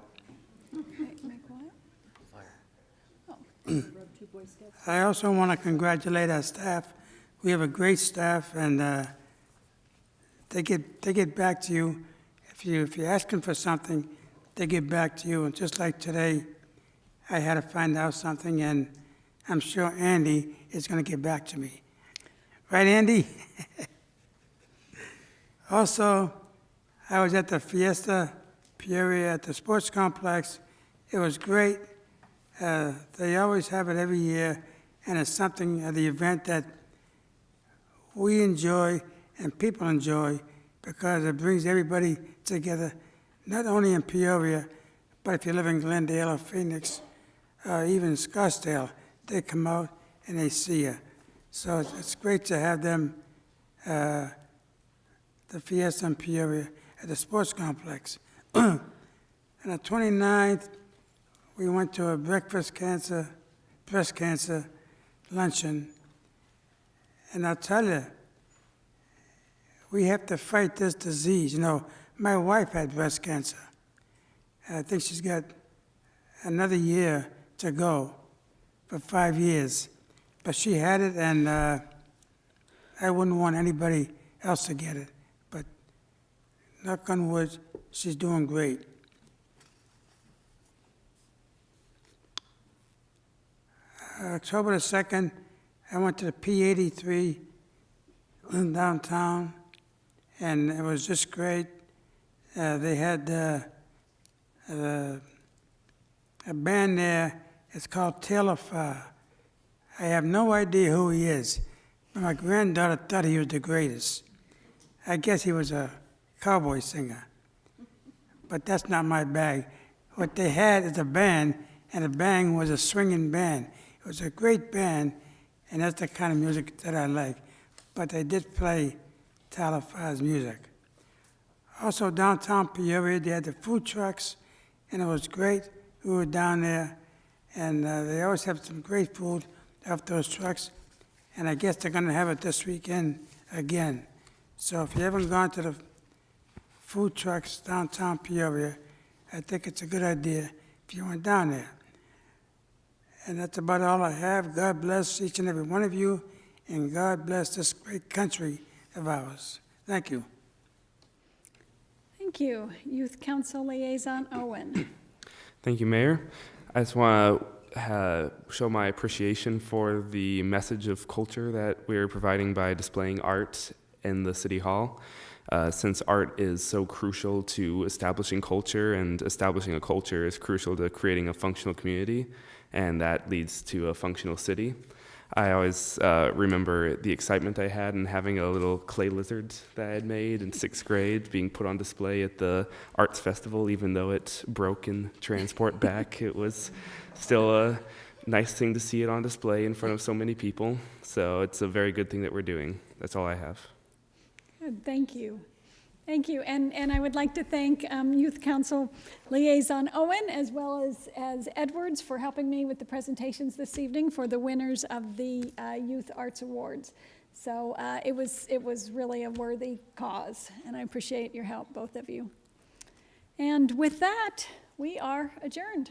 I also want to congratulate our staff. We have a great staff, and they get back to you. If you're asking for something, they get back to you. And just like today, I had to find out something, and I'm sure Andy is going to get back to me. Right, Andy? Also, I was at the Fiesta Peoria at the sports complex. It was great. They always have it every year, and it's something, the event that we enjoy and people enjoy because it brings everybody together, not only in Peoria, but if you live in Glendale or Phoenix, even Scottsdale, they come out and they see you. So it's great to have them, the Fiesta in Peoria at the sports complex. On the 29th, we went to a breast cancer luncheon. And I'll tell you, we have to fight this disease. You know, my wife had breast cancer. I think she's got another year to go for 5 years. But she had it, and I wouldn't want anybody else to get it. But knock on wood, she's doing great. October the 2nd, I went to the P83 in downtown, and it was just great. They had a band there. It's called Taylor Farr. I have no idea who he is, but my granddaughter thought he was the greatest. I guess he was a cowboy singer, but that's not my bag. What they had is a band, and the band was a swinging band. It was a great band, and that's the kind of music that I like. But they did play Taylor Farr's music. Also, downtown Peoria, they had the food trucks, and it was great. We were down there, and they always have some great food off those trucks, and I guess they're going to have it this weekend again. So if you haven't gone to the food trucks downtown Peoria, I think it's a good idea if you went down there. And that's about all I have. God bless each and every one of you, and God bless this great country of ours. Thank you. Thank you. Youth Council Liaison Owen. Thank you, Mayor. I just want to show my appreciation for the message of culture that we're providing by displaying art in the City Hall. Since art is so crucial to establishing culture, and establishing a culture is crucial to creating a functional community, and that leads to a functional city. I always remember the excitement I had in having a little clay lizard that I had made in 6th grade being put on display at the Arts Festival. Even though it broke in transport back, it was still a nice thing to see it on display in front of so many people. So it's a very good thing that we're doing. That's all I have. Good, thank you. Thank you, and I would like to thank Youth Council Liaison Owen as well as Edwards for helping me with the presentations this evening for the winners of the Youth Arts Awards. So it was really a worthy cause, and I appreciate your help, both of you. And with that, we are adjourned.